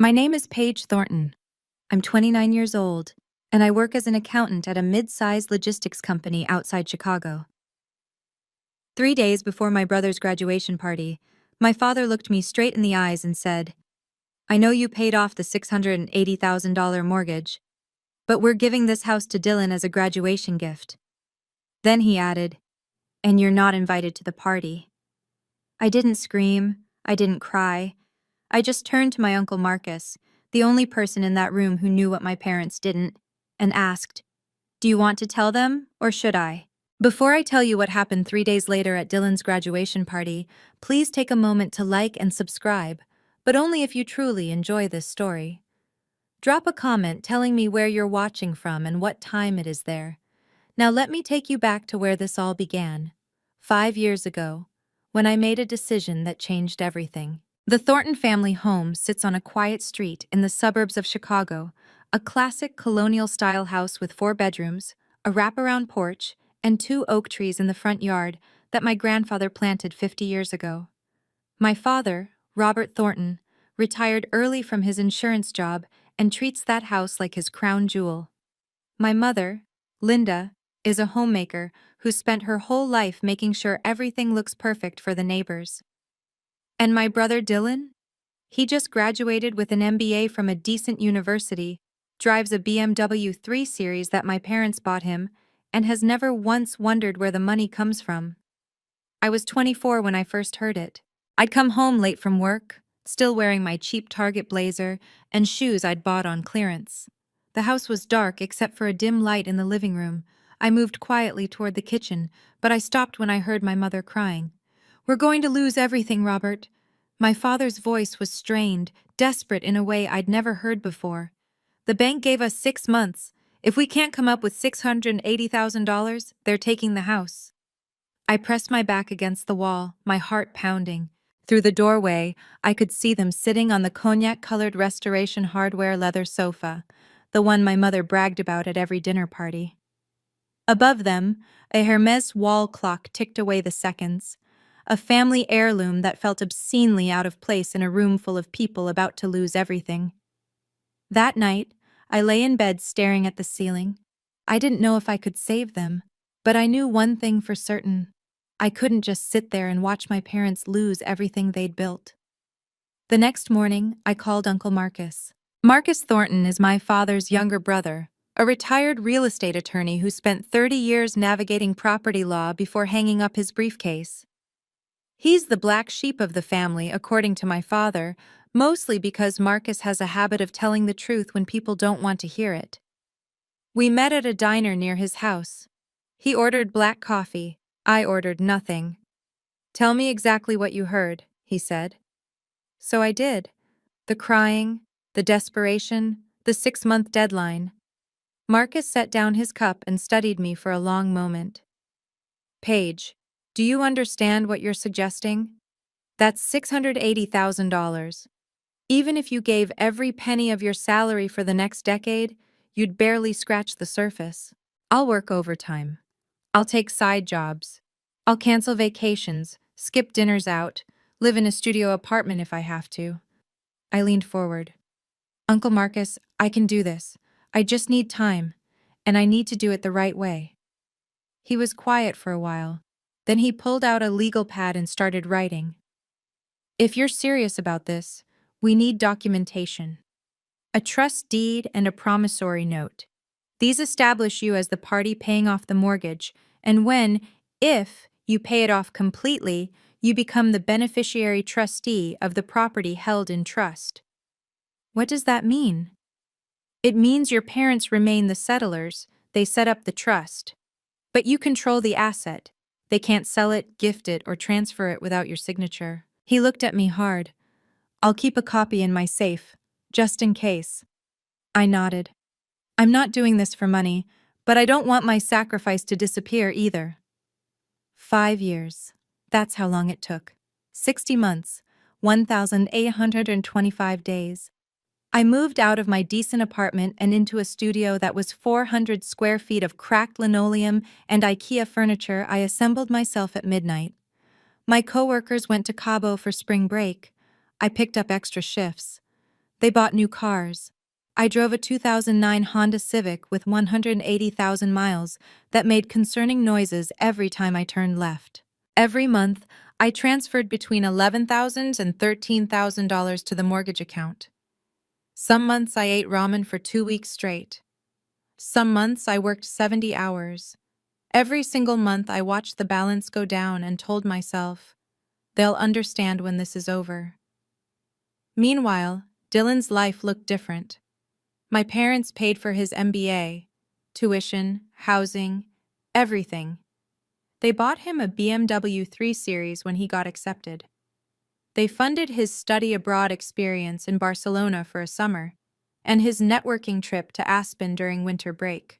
My name is Paige Thornton. I'm 29 years old, and I work as an accountant at a mid-sized logistics company outside Chicago. 3 days before my brother's graduation party, my father looked me straight in the eyes and said, "I know you paid off the $680,000 mortgage, but we're giving this house to Dylan as a graduation gift." Then he added, "And you're not invited to the party." I didn't scream, I didn't cry. I just turned to my Uncle Marcus, the only person in that room who knew what my parents didn't, and asked, "Do you want to tell them, or should I?" Before I tell you what happened 3 days later at Dylan's graduation party, please take a moment to like and subscribe, but only if you truly enjoy this story. Drop a comment telling me where you're watching from and what time it is there. Now let me take you back to where this all began, 5 years ago, when I made a decision that changed everything. The Thornton family home sits on a quiet street in the suburbs of Chicago, a classic colonial-style house with 4 bedrooms, a wraparound porch, and 2 oak trees in the front yard that my grandfather planted 50 years ago. My father, Robert Thornton, retired early from his insurance job and treats that house like his crown jewel. My mother, Linda, is a homemaker who spent her whole life making sure everything looks perfect for the neighbors. And my brother Dylan? He just graduated with an MBA from a decent university, drives a BMW 3 Series that my parents bought him, and has never once wondered where the money comes from. I was 24 when I first heard it. I'd come home late from work, still wearing my cheap Target blazer and shoes I'd bought on clearance. The house was dark except for a dim light in the living room. I moved quietly toward the kitchen, but I stopped when I heard my mother crying. "We're going to lose everything, Robert." My father's voice was strained, desperate in a way I'd never heard before. "The bank gave us 6 months. If we can't come up with $680,000, they're taking the house." I pressed my back against the wall, my heart pounding. Through the doorway, I could see them sitting on the cognac-colored Restoration Hardware leather sofa, the one my mother bragged about at every dinner party. Above them, a Hermes wall clock ticked away the seconds, a family heirloom that felt obscenely out of place in a room full of people about to lose everything. That night, I lay in bed staring at the ceiling. I didn't know if I could save them, but I knew one thing for certain. I couldn't just sit there and watch my parents lose everything they'd built. The next morning, I called Uncle Marcus. Marcus Thornton is my father's younger brother, a retired real estate attorney who spent 30 years navigating property law before hanging up his briefcase. He's the black sheep of the family, according to my father, mostly because Marcus has a habit of telling the truth when people don't want to hear it. We met at a diner near his house. He ordered black coffee. I ordered nothing. "Tell me exactly what you heard," he said. So I did. The crying, the desperation, the 6-month deadline. Marcus set down his cup and studied me for a long moment. "Paige, do you understand what you're suggesting? That's $680,000. Even if you gave every penny of your salary for the next decade, you'd barely scratch the surface. I'll work overtime. I'll take side jobs. I'll cancel vacations, skip dinners out, live in a studio apartment if I have to." I leaned forward. "Uncle Marcus, I can do this. I just need time, and I need to do it the right way." He was quiet for a while. Then he pulled out a legal pad and started writing. "If you're serious about this, we need documentation. A trust deed and a promissory note. These establish you as the party paying off the mortgage, and if you pay it off completely, you become the beneficiary trustee of the property held in trust." What does that mean? It means your parents remain the settlers, they set up the trust. But you control the asset. They can't sell it, gift it, or transfer it without your signature. He looked at me hard. "I'll keep a copy in my safe, just in case." I nodded. "I'm not doing this for money, but I don't want my sacrifice to disappear either." 5 years. That's how long it took. 60 months, 1,825 days. I moved out of my decent apartment and into a studio that was 400 square feet of cracked linoleum and IKEA furniture. I assembled myself at midnight. My coworkers went to Cabo for spring break. I picked up extra shifts. They bought new cars. I drove a 2009 Honda Civic with 180,000 miles that made concerning noises every time I turned left. Every month, I transferred between $11,000 and $13,000 to the mortgage account. Some months I ate ramen for 2 weeks straight. Some months I worked 70 hours. Every single month I watched the balance go down and told myself, they'll understand when this is over. Meanwhile, Dylan's life looked different. My parents paid for his MBA, tuition, housing, everything. They bought him a BMW 3 Series when he got accepted. They funded his study abroad experience in Barcelona for a summer, and his networking trip to Aspen during winter break.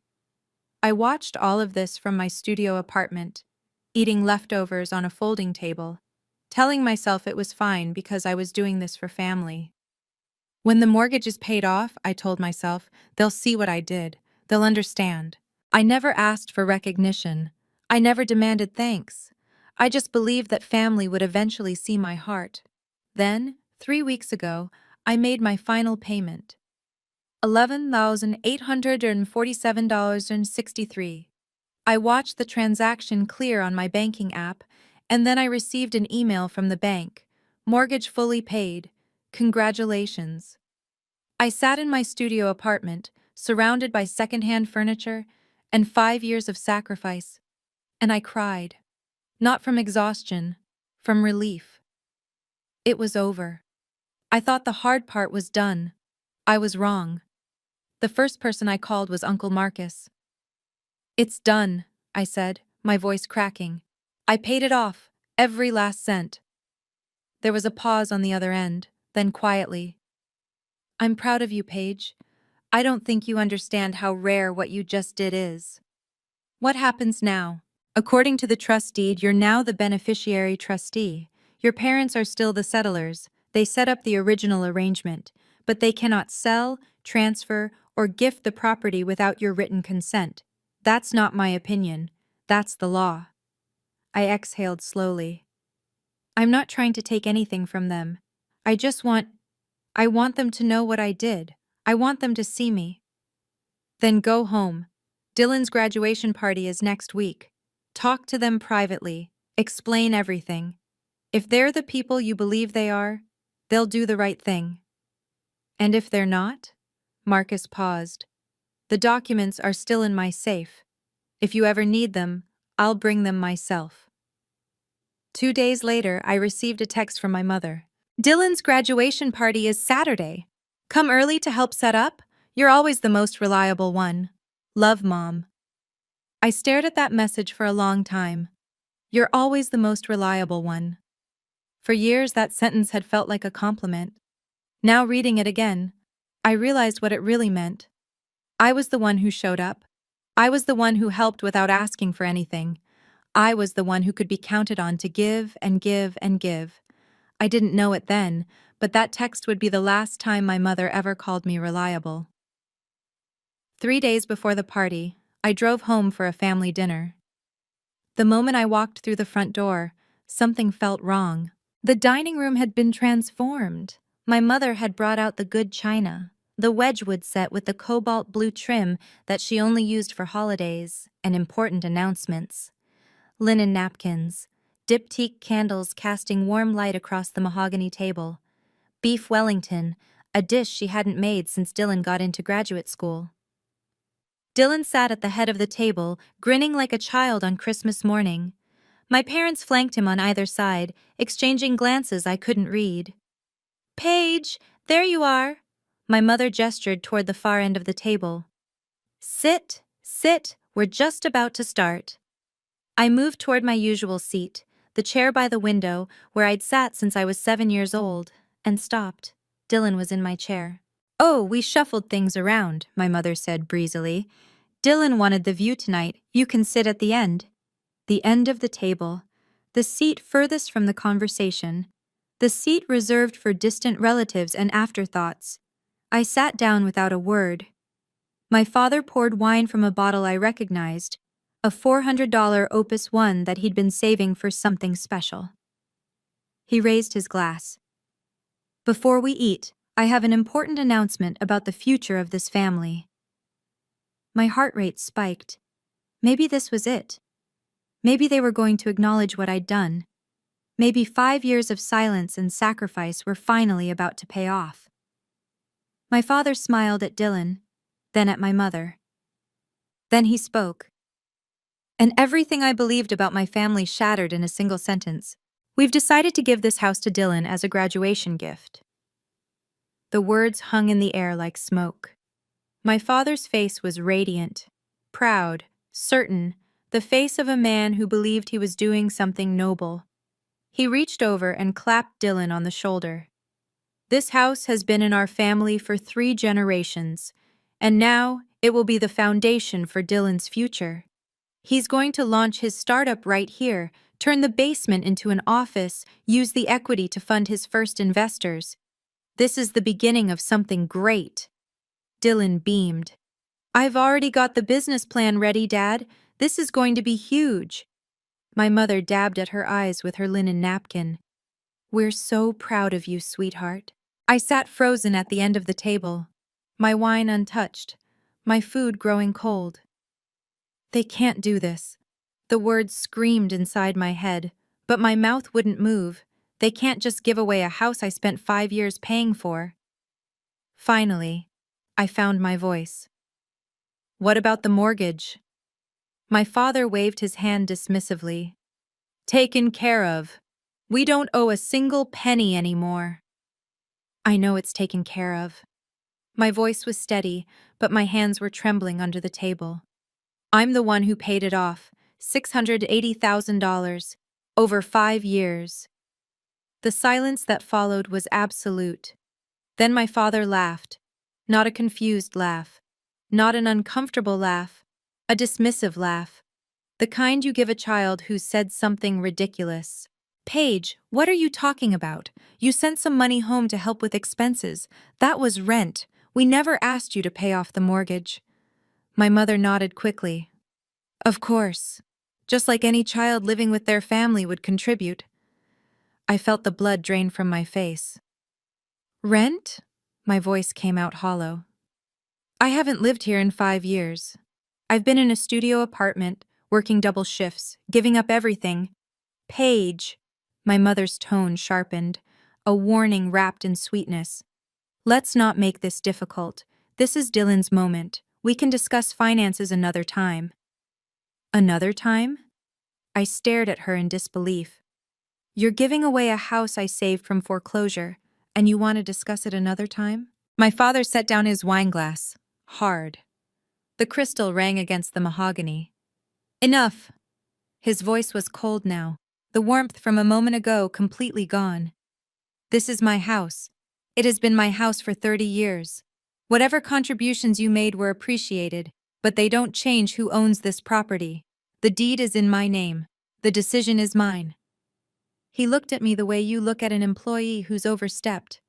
I watched all of this from my studio apartment, eating leftovers on a folding table, telling myself it was fine because I was doing this for family. When the mortgage is paid off, I told myself, they'll see what I did. They'll understand. I never asked for recognition. I never demanded thanks. I just believed that family would eventually see my heart. Then, 3 weeks ago, I made my final payment. $11,847.63. I watched the transaction clear on my banking app, and then I received an email from the bank. Mortgage fully paid. Congratulations. I sat in my studio apartment, surrounded by secondhand furniture and 5 years of sacrifice, and I cried. Not from exhaustion, from relief. It was over. I thought the hard part was done. I was wrong. The first person I called was Uncle Marcus. It's done, I said, my voice cracking. I paid it off, every last cent. There was a pause on the other end, then quietly. I'm proud of you, Paige. I don't think you understand how rare what you just did is. What happens now? According to the trust deed, you're now the beneficiary trustee. Your parents are still the settlers. They set up the original arrangement, but they cannot sell, transfer, or gift the property without your written consent. That's not my opinion. That's the law. I exhaled slowly. I'm not trying to take anything from them. I want them to know what I did. I want them to see me. Then go home. Dylan's graduation party is next week. Talk to them privately. Explain everything. If they're the people you believe they are, they'll do the right thing. And if they're not? Marcus paused. The documents are still in my safe. If you ever need them, I'll bring them myself. 2 days later, I received a text from my mother. Dylan's graduation party is Saturday. Come early to help set up? You're always the most reliable one. Love, Mom. I stared at that message for a long time. You're always the most reliable one. For years, that sentence had felt like a compliment. Now, reading it again, I realized what it really meant. I was the one who showed up. I was the one who helped without asking for anything. I was the one who could be counted on to give and give and give. I didn't know it then, but that text would be the last time my mother ever called me reliable. 3 days before the party, I drove home for a family dinner. The moment I walked through the front door, something felt wrong. The dining room had been transformed. My mother had brought out the good china, the Wedgwood set with the cobalt blue trim that she only used for holidays and important announcements. Linen napkins, diptyque candles casting warm light across the mahogany table. Beef Wellington, a dish she hadn't made since Dylan got into graduate school. Dylan sat at the head of the table, grinning like a child on Christmas morning. My parents flanked him on either side, exchanging glances I couldn't read. Paige, there you are. My mother gestured toward the far end of the table. Sit, we're just about to start. I moved toward my usual seat, the chair by the window, where I'd sat since I was 7 years old, and stopped. Dylan was in my chair. Oh, we shuffled things around, my mother said breezily. Dylan wanted the view tonight. You can sit at the end. The end of the table. The seat furthest from the conversation. The seat reserved for distant relatives and afterthoughts. I sat down without a word. My father poured wine from a bottle I recognized, a $400 Opus One that he'd been saving for something special. He raised his glass. Before we eat, I have an important announcement about the future of this family. My heart rate spiked. Maybe this was it. Maybe they were going to acknowledge what I'd done. Maybe 5 years of silence and sacrifice were finally about to pay off. My father smiled at Dylan, then at my mother. Then he spoke. And everything I believed about my family shattered in a single sentence. We've decided to give this house to Dylan as a graduation gift. The words hung in the air like smoke. My father's face was radiant, proud, certain, the face of a man who believed he was doing something noble. He reached over and clapped Dylan on the shoulder. This house has been in our family for 3 generations, and now it will be the foundation for Dylan's future. He's going to launch his startup right here, turn the basement into an office, use the equity to fund his first investors. This is the beginning of something great. Dylan beamed. I've already got the business plan ready, Dad. This is going to be huge. My mother dabbed at her eyes with her linen napkin. We're so proud of you, sweetheart. I sat frozen at the end of the table, my wine untouched, my food growing cold. They can't do this. The words screamed inside my head, but my mouth wouldn't move. They can't just give away a house I spent 5 years paying for. Finally, I found my voice. What about the mortgage? My father waved his hand dismissively. Taken care of. We don't owe a single penny anymore. I know it's taken care of. My voice was steady, but my hands were trembling under the table. I'm the one who paid it off, $680,000, over 5 years. The silence that followed was absolute. Then my father laughed, not a confused laugh, not an uncomfortable laugh, a dismissive laugh, the kind you give a child who's said something ridiculous. Paige, what are you talking about? You sent some money home to help with expenses. That was rent. We never asked you to pay off the mortgage. My mother nodded quickly. Of course. Just like any child living with their family would contribute. I felt the blood drain from my face. Rent? My voice came out hollow. I haven't lived here in 5 years. I've been in a studio apartment, working double shifts, giving up everything. Paige. My mother's tone sharpened, a warning wrapped in sweetness. Let's not make this difficult. This is Dylan's moment. We can discuss finances another time. Another time? I stared at her in disbelief. You're giving away a house I saved from foreclosure, and you want to discuss it another time? My father set down his wineglass, hard. The crystal rang against the mahogany. Enough! His voice was cold now, the warmth from a moment ago completely gone. This is my house. It has been my house for 30 years. Whatever contributions you made were appreciated, but they don't change who owns this property. The deed is in my name. The decision is mine. He looked at me the way you look at an employee who's overstepped.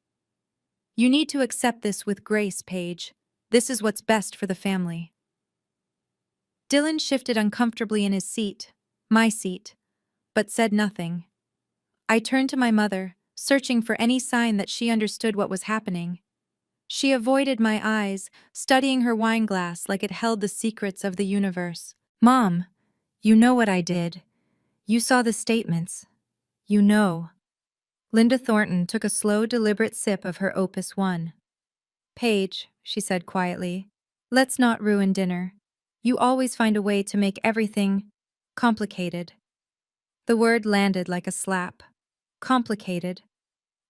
You need to accept this with grace, Paige. This is what's best for the family. Dylan shifted uncomfortably in his seat, my seat, but said nothing. I turned to my mother, searching for any sign that she understood what was happening. She avoided my eyes, studying her wineglass like it held the secrets of the universe. Mom, you know what I did. You saw the statements. You know. Linda Thornton took a slow, deliberate sip of her Opus One. Paige, she said quietly, let's not ruin dinner. You always find a way to make everything complicated. The word landed like a slap. Complicated.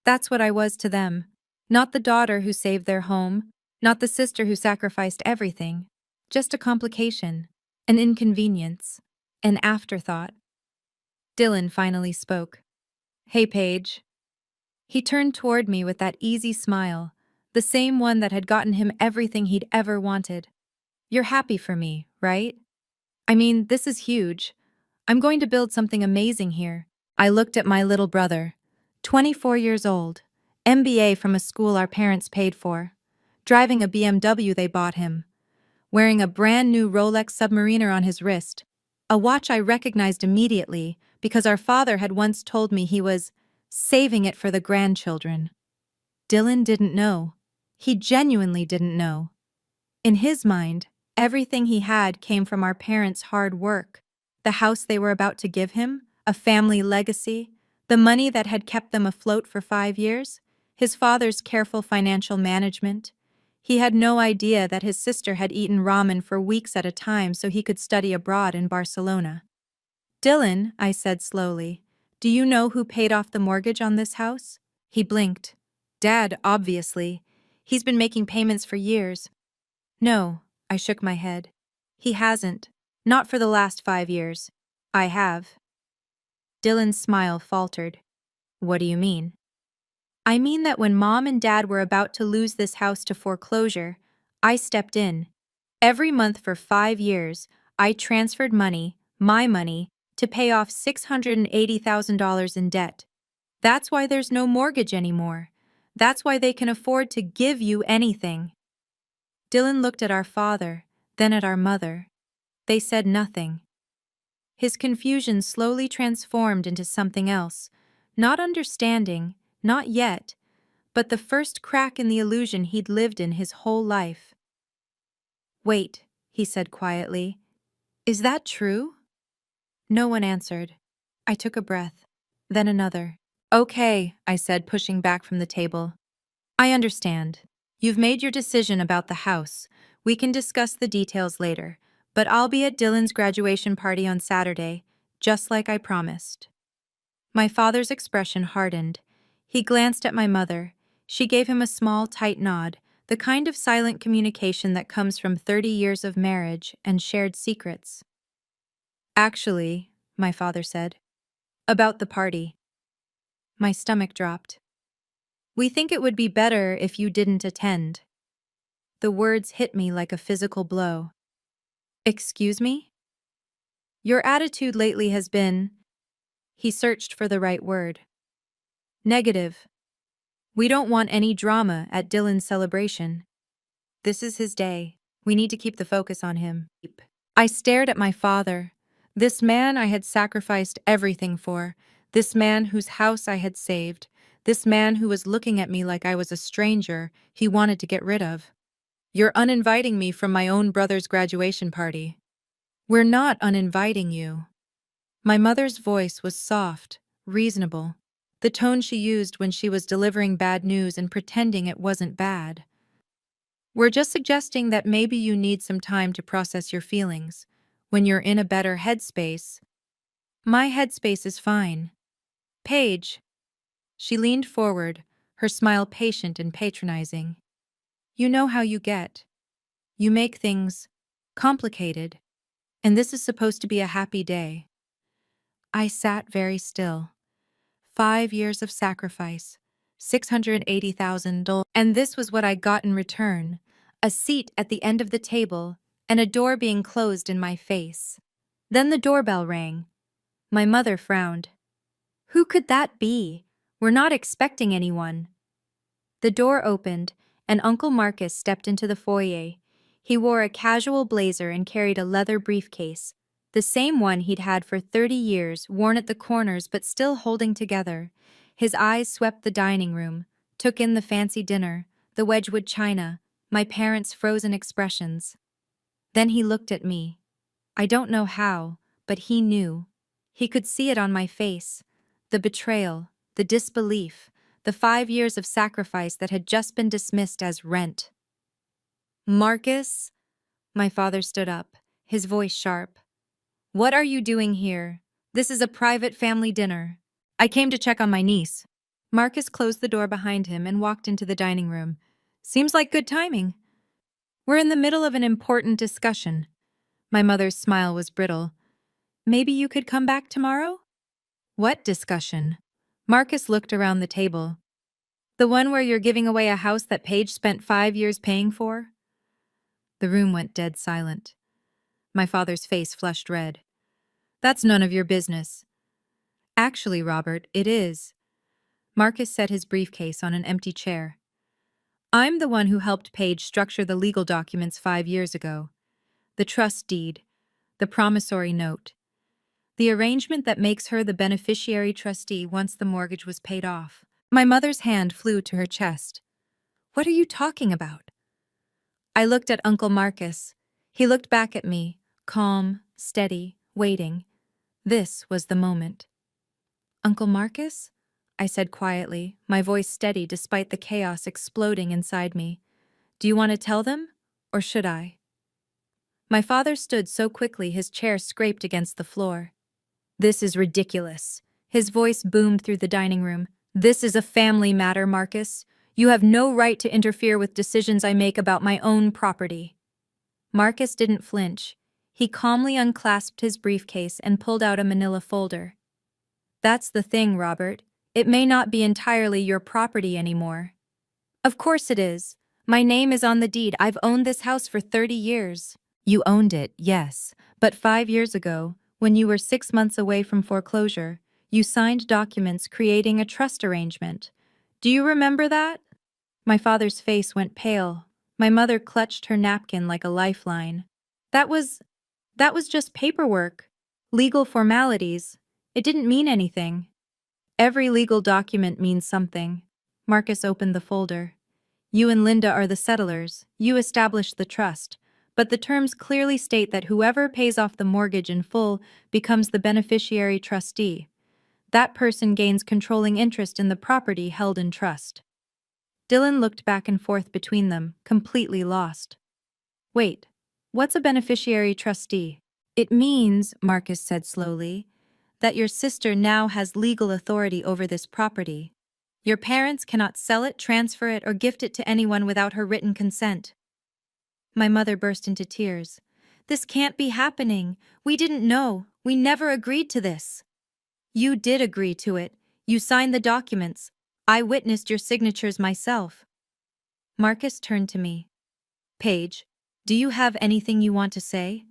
That's what I was to them. Not the daughter who saved their home, not the sister who sacrificed everything. Just a complication, an inconvenience, an afterthought. Dylan finally spoke. Hey, Paige. He turned toward me with that easy smile, the same one that had gotten him everything he'd ever wanted. You're happy for me, right? I mean, this is huge. I'm going to build something amazing here. I looked at my little brother, 24 years old, MBA from a school our parents paid for, driving a BMW they bought him, wearing a brand new Rolex Submariner on his wrist, a watch I recognized immediately because our father had once told me he was saving it for the grandchildren. Dylan didn't know. He genuinely didn't know. In his mind, everything he had came from our parents' hard work. The house they were about to give him, a family legacy, the money that had kept them afloat for 5 years, his father's careful financial management. He had no idea that his sister had eaten ramen for weeks at a time so he could study abroad in Barcelona. Dylan, I said slowly, do you know who paid off the mortgage on this house? He blinked. Dad, obviously. He's been making payments for years. No, I shook my head. He hasn't. Not for the last 5 years. I have. Dylan's smile faltered. What do you mean? I mean that when Mom and Dad were about to lose this house to foreclosure, I stepped in. Every month for 5 years, I transferred money, my money, to pay off $680,000 in debt. That's why there's no mortgage anymore. That's why they can afford to give you anything. Dylan looked at our father, then at our mother. They said nothing. His confusion slowly transformed into something else, not understanding, not yet, but the first crack in the illusion he'd lived in his whole life. Wait, he said quietly. Is that true? No one answered. I took a breath, then another. Okay, I said, pushing back from the table. I understand. You've made your decision about the house. We can discuss the details later, but I'll be at Dylan's graduation party on Saturday, just like I promised. My father's expression hardened. He glanced at my mother. She gave him a small, tight nod, the kind of silent communication that comes from 30 years of marriage and shared secrets. Actually, my father said, about the party. My stomach dropped. We think it would be better if you didn't attend. The words hit me like a physical blow. Excuse me? Your attitude lately has been… He searched for the right word. Negative. We don't want any drama at Dylan's celebration. This is his day. We need to keep the focus on him. I stared at my father. This man I had sacrificed everything for. This man whose house I had saved. This man who was looking at me like I was a stranger he wanted to get rid of. You're uninviting me from my own brother's graduation party. We're not uninviting you. My mother's voice was soft, reasonable, the tone she used when she was delivering bad news and pretending it wasn't bad. We're just suggesting that maybe you need some time to process your feelings. When you're in a better headspace. My headspace is fine. Paige. She leaned forward, her smile patient and patronizing. You know how you get. You make things complicated, and this is supposed to be a happy day. I sat very still. 5 years of sacrifice, $680,000, and this was what I got in return, a seat at the end of the table and a door being closed in my face. Then the doorbell rang. My mother frowned. Who could that be? We're not expecting anyone. The door opened, and Uncle Marcus stepped into the foyer. He wore a casual blazer and carried a leather briefcase, the same one he'd had for 30 years, worn at the corners but still holding together. His eyes swept the dining room, took in the fancy dinner, the Wedgwood china, my parents' frozen expressions. Then he looked at me. I don't know how, but he knew. He could see it on my face. The betrayal, the disbelief, the 5 years of sacrifice that had just been dismissed as rent. Marcus? My father stood up, his voice sharp. What are you doing here? This is a private family dinner. I came to check on my niece. Marcus closed the door behind him and walked into the dining room. Seems like good timing. We're in the middle of an important discussion. My mother's smile was brittle. Maybe you could come back tomorrow? What discussion? Marcus looked around the table. The one where you're giving away a house that Paige spent 5 years paying for? The room went dead silent. My father's face flushed red. That's none of your business. Actually, Robert, it is. Marcus set his briefcase on an empty chair. I'm the one who helped Paige structure the legal documents 5 years ago. The trust deed, the promissory note, the arrangement that makes her the beneficiary trustee once the mortgage was paid off. My mother's hand flew to her chest. What are you talking about? I looked at Uncle Marcus. He looked back at me, calm, steady, waiting. This was the moment. Uncle Marcus? I said quietly, my voice steady despite the chaos exploding inside me. Do you want to tell them, or should I? My father stood so quickly his chair scraped against the floor. This is ridiculous. His voice boomed through the dining room. This is a family matter, Marcus. You have no right to interfere with decisions I make about my own property. Marcus didn't flinch. He calmly unclasped his briefcase and pulled out a manila folder. That's the thing, Robert. It may not be entirely your property anymore. Of course it is. My name is on the deed. I've owned this house for 30 years. You owned it, yes. But 5 years ago, when you were 6 months away from foreclosure, you signed documents creating a trust arrangement. Do you remember that? My father's face went pale. My mother clutched her napkin like a lifeline. That was just paperwork. Legal formalities. It didn't mean anything. Every legal document means something. Marcus opened the folder. You and Linda are the settlers. You established the trust. But the terms clearly state that whoever pays off the mortgage in full becomes the beneficiary trustee. That person gains controlling interest in the property held in trust. Dylan looked back and forth between them, completely lost. Wait, what's a beneficiary trustee? It means, Marcus said slowly, that your sister now has legal authority over this property. Your parents cannot sell it, transfer it, or gift it to anyone without her written consent. My mother burst into tears. This can't be happening. We didn't know. We never agreed to this. You did agree to it. You signed the documents. I witnessed your signatures myself. Marcus turned to me. Paige, do you have anything you want to say?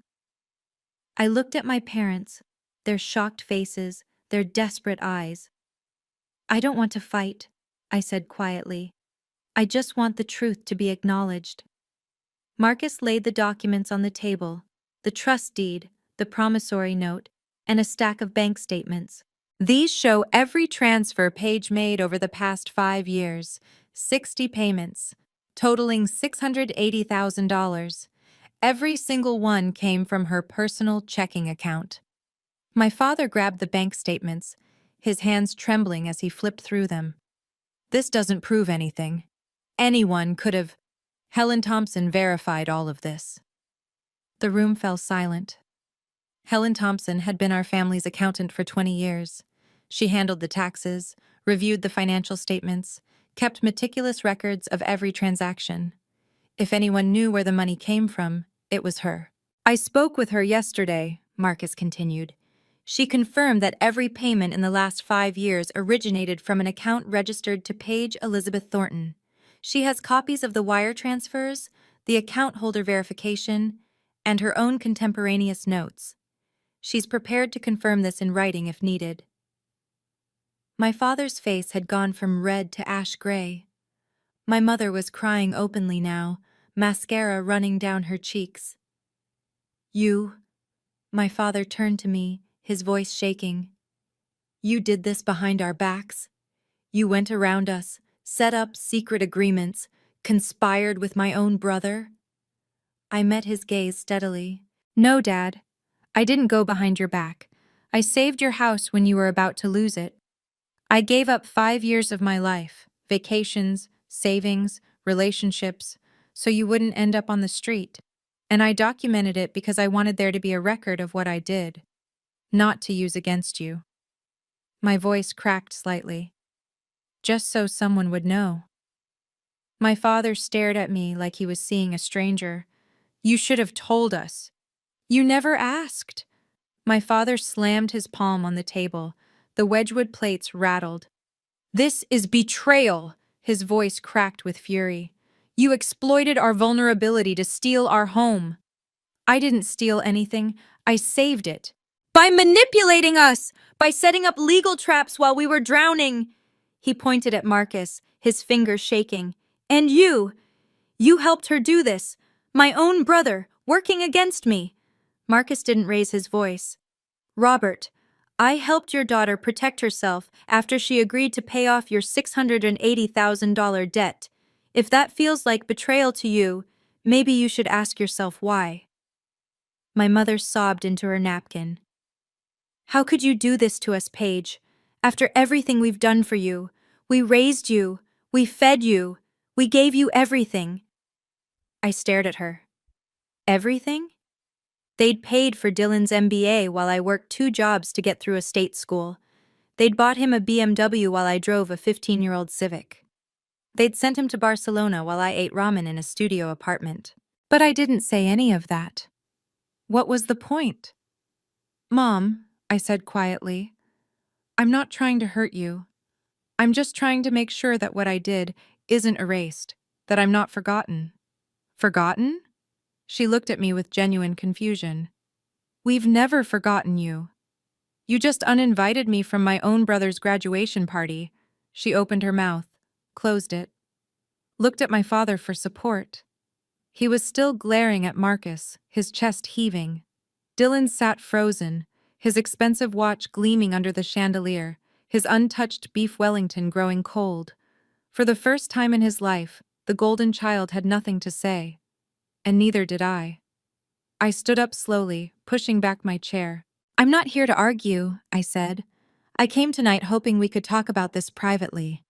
I looked at my parents, their shocked faces, their desperate eyes. I don't want to fight, I said quietly. I just want the truth to be acknowledged. Marcus laid the documents on the table, the trust deed, the promissory note, and a stack of bank statements. These show every transfer Paige made over the past 5 years, 60 payments, totaling $680,000. Every single one came from her personal checking account. My father grabbed the bank statements, his hands trembling as he flipped through them. This doesn't prove anything. Anyone could have. Helen Thompson verified all of this. The room fell silent. Helen Thompson had been our family's accountant for 20 years. She handled the taxes, reviewed the financial statements, kept meticulous records of every transaction. If anyone knew where the money came from, it was her. I spoke with her yesterday, Marcus continued. She confirmed that every payment in the last 5 years originated from an account registered to Paige Elizabeth Thornton. She has copies of the wire transfers, the account holder verification, and her own contemporaneous notes. She's prepared to confirm this in writing if needed. My father's face had gone from red to ash gray. My mother was crying openly now, mascara running down her cheeks. You, my father turned to me, his voice shaking. You did this behind our backs. You went around us, set up secret agreements, conspired with my own brother. I met his gaze steadily. No, Dad. I didn't go behind your back. I saved your house when you were about to lose it. I gave up 5 years of my life, vacations, savings, relationships, so you wouldn't end up on the street. And I documented it because I wanted there to be a record of what I did, not to use against you. My voice cracked slightly. Just so someone would know. My father stared at me like he was seeing a stranger. You should have told us. You never asked. My father slammed his palm on the table. The Wedgwood plates rattled. This is betrayal, his voice cracked with fury. You exploited our vulnerability to steal our home. I didn't steal anything. I saved it. By manipulating us! By setting up legal traps while we were drowning! He pointed at Marcus, his fingers shaking. And you! You helped her do this. My own brother, working against me. Marcus didn't raise his voice. Robert, I helped your daughter protect herself after she agreed to pay off your $680,000 debt. If that feels like betrayal to you, maybe you should ask yourself why. My mother sobbed into her napkin. How could you do this to us, Paige? After everything we've done for you, we raised you, we fed you, we gave you everything. I stared at her. Everything? They'd paid for Dylan's MBA while I worked 2 jobs to get through a state school. They'd bought him a BMW while I drove a 15-year-old Civic. They'd sent him to Barcelona while I ate ramen in a studio apartment. But I didn't say any of that. What was the point? Mom, I said quietly, I'm not trying to hurt you. I'm just trying to make sure that what I did isn't erased, that I'm not forgotten. Forgotten? She looked at me with genuine confusion. We've never forgotten you. You just uninvited me from my own brother's graduation party. She opened her mouth, closed it, looked at my father for support. He was still glaring at Marcus, his chest heaving. Dylan sat frozen, his expensive watch gleaming under the chandelier, his untouched beef Wellington growing cold. For the first time in his life, the golden child had nothing to say. And neither did I. I stood up slowly, pushing back my chair. I'm not here to argue, I said. I came tonight hoping we could talk about this privately.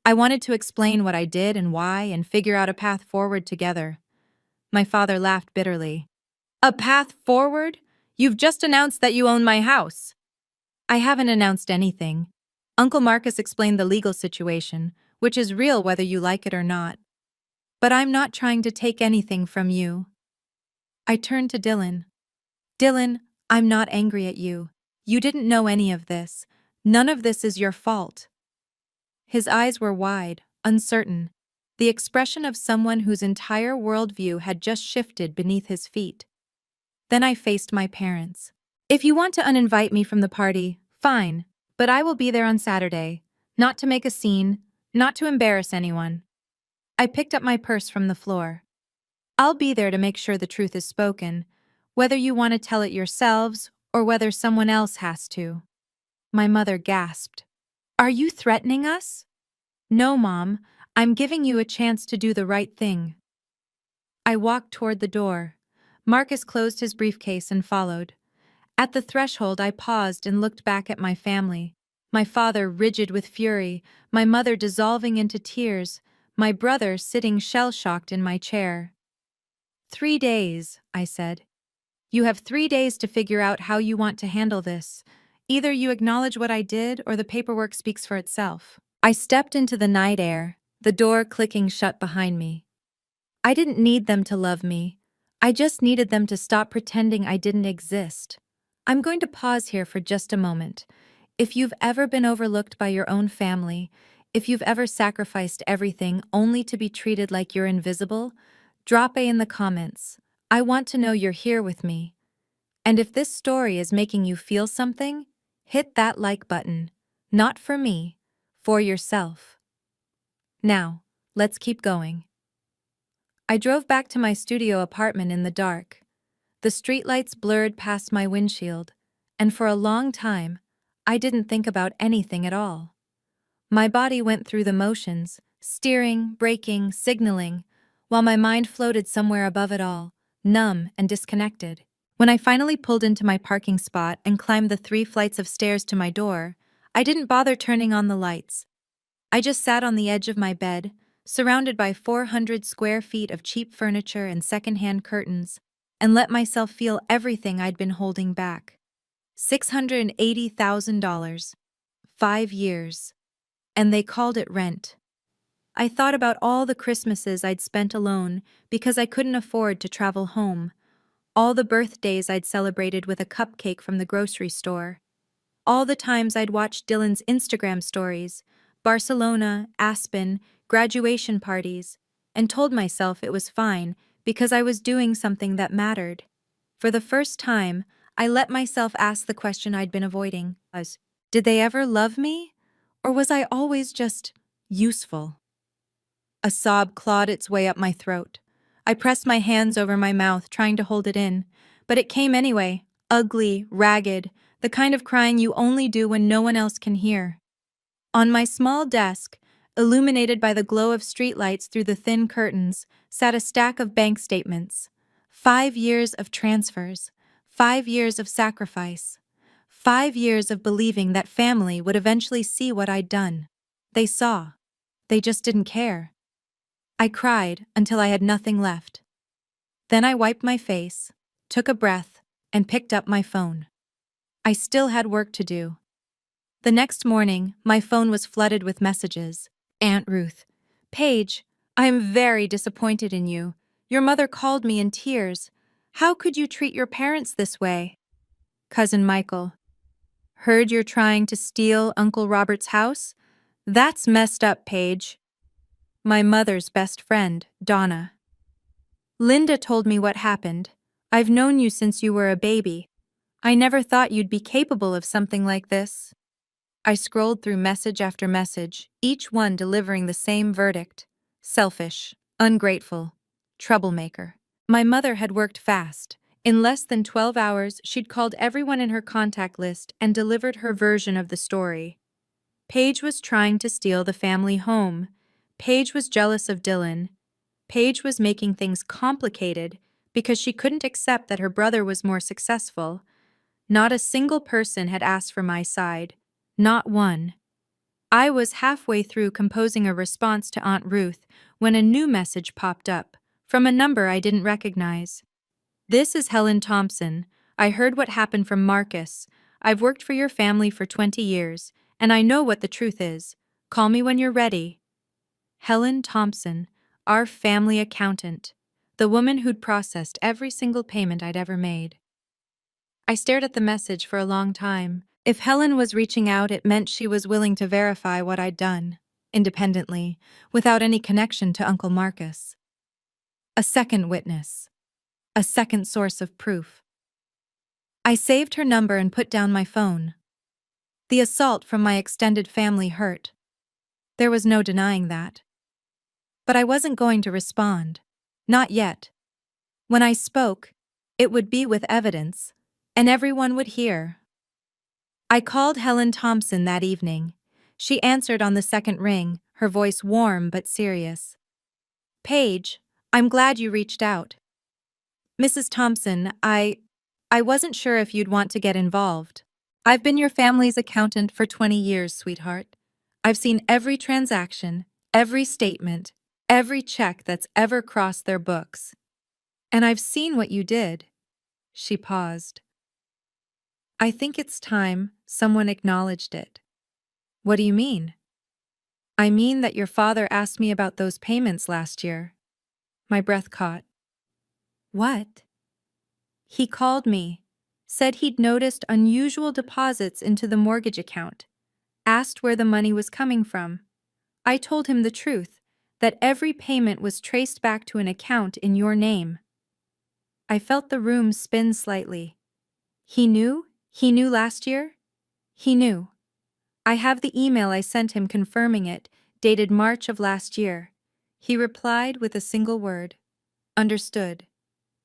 I wanted to explain what I did and why and figure out a path forward together. My father laughed bitterly. A path forward? You've just announced that you own my house. I haven't announced anything. Uncle Marcus explained the legal situation, which is real whether you like it or not. But I'm not trying to take anything from you. I turned to Dylan. Dylan, I'm not angry at you. You didn't know any of this. None of this is your fault. His eyes were wide, uncertain, the expression of someone whose entire worldview had just shifted beneath his feet. Then I faced my parents. If you want to uninvite me from the party, fine, but I will be there on Saturday, not to make a scene, not to embarrass anyone. I picked up my purse from the floor. I'll be there to make sure the truth is spoken, whether you want to tell it yourselves or whether someone else has to. My mother gasped. Are you threatening us? No, Mom, I'm giving you a chance to do the right thing. I walked toward the door. Marcus closed his briefcase and followed. At the threshold, I paused and looked back at my family. My father rigid with fury, my mother dissolving into tears, my brother sitting shell-shocked in my chair. 3 days, I said. You have 3 days to figure out how you want to handle this. Either you acknowledge what I did or the paperwork speaks for itself. I stepped into the night air, the door clicking shut behind me. I didn't need them to love me. I just needed them to stop pretending I didn't exist. I'm going to pause here for just a moment. If you've ever been overlooked by your own family, if you've ever sacrificed everything only to be treated like you're invisible, drop A in the comments. I want to know you're here with me. And if this story is making you feel something, hit that like button. Not for me, for yourself. Now, let's keep going. I drove back to my studio apartment in the dark. The streetlights blurred past my windshield, and for a long time, I didn't think about anything at all. My body went through the motions, steering, braking, signaling, while my mind floated somewhere above it all, numb and disconnected. When I finally pulled into my parking spot and climbed the 3 flights of stairs to my door, I didn't bother turning on the lights. I just sat on the edge of my bed, surrounded by 400 square feet of cheap furniture and secondhand curtains, and let myself feel everything I'd been holding back. $680,000. 5 years. And they called it rent. I thought about all the Christmases I'd spent alone because I couldn't afford to travel home, all the birthdays I'd celebrated with a cupcake from the grocery store, all the times I'd watched Dylan's Instagram stories, Barcelona, Aspen, graduation parties, and told myself it was fine because I was doing something that mattered. For the first time, I let myself ask the question I'd been avoiding. Did they ever love me? Or was I always just useful? A sob clawed its way up my throat. I pressed my hands over my mouth, trying to hold it in, but it came anyway, ugly, ragged, the kind of crying you only do when no one else can hear. On my small desk, illuminated by the glow of streetlights through the thin curtains, sat a stack of bank statements. 5 years of transfers, 5 years of sacrifice, 5 years of believing that family would eventually see what I'd done. They saw. They just didn't care. I cried until I had nothing left. Then I wiped my face, took a breath, and picked up my phone. I still had work to do. The next morning, my phone was flooded with messages. Aunt Ruth. Paige, I am very disappointed in you. Your mother called me in tears. How could you treat your parents this way? Cousin Michael. Heard you're trying to steal Uncle Robert's house? That's messed up, Paige. My mother's best friend, Donna. Linda told me what happened. I've known you since you were a baby. I never thought you'd be capable of something like this. I scrolled through message after message, each one delivering the same verdict. Selfish, ungrateful, troublemaker. My mother had worked fast. In less than 12 hours, she'd called everyone in her contact list and delivered her version of the story. Paige was trying to steal the family home. Paige was jealous of Dylan. Paige was making things complicated because she couldn't accept that her brother was more successful. Not a single person had asked for my side. Not one. I was halfway through composing a response to Aunt Ruth when a new message popped up, from a number I didn't recognize. This is Helen Thompson. I heard what happened from Marcus. I've worked for your family for 20 years, and I know what the truth is. Call me when you're ready. Helen Thompson, our family accountant, the woman who'd processed every single payment I'd ever made. I stared at the message for a long time. If Helen was reaching out, it meant she was willing to verify what I'd done, independently, without any connection to Uncle Marcus. A second witness. A second source of proof. I saved her number and put down my phone. The assault from my extended family hurt. There was no denying that. But I wasn't going to respond. Not yet. When I spoke, it would be with evidence, and everyone would hear. I called Helen Thompson that evening. She answered on the second ring, her voice warm but serious. Paige, I'm glad you reached out. Mrs. Thompson, I wasn't sure if you'd want to get involved. I've been your family's accountant for 20 years, sweetheart. I've seen every transaction, every statement, every check that's ever crossed their books. And I've seen what you did. She paused. I think it's time someone acknowledged it. What do you mean? I mean that your father asked me about those payments last year. My breath caught. What? He called me, said he'd noticed unusual deposits into the mortgage account, asked where the money was coming from. I told him the truth, that every payment was traced back to an account in your name. I felt the room spin slightly. He knew? He knew last year? He knew. I have the email I sent him confirming it, dated March of last year. He replied with a single word. Understood.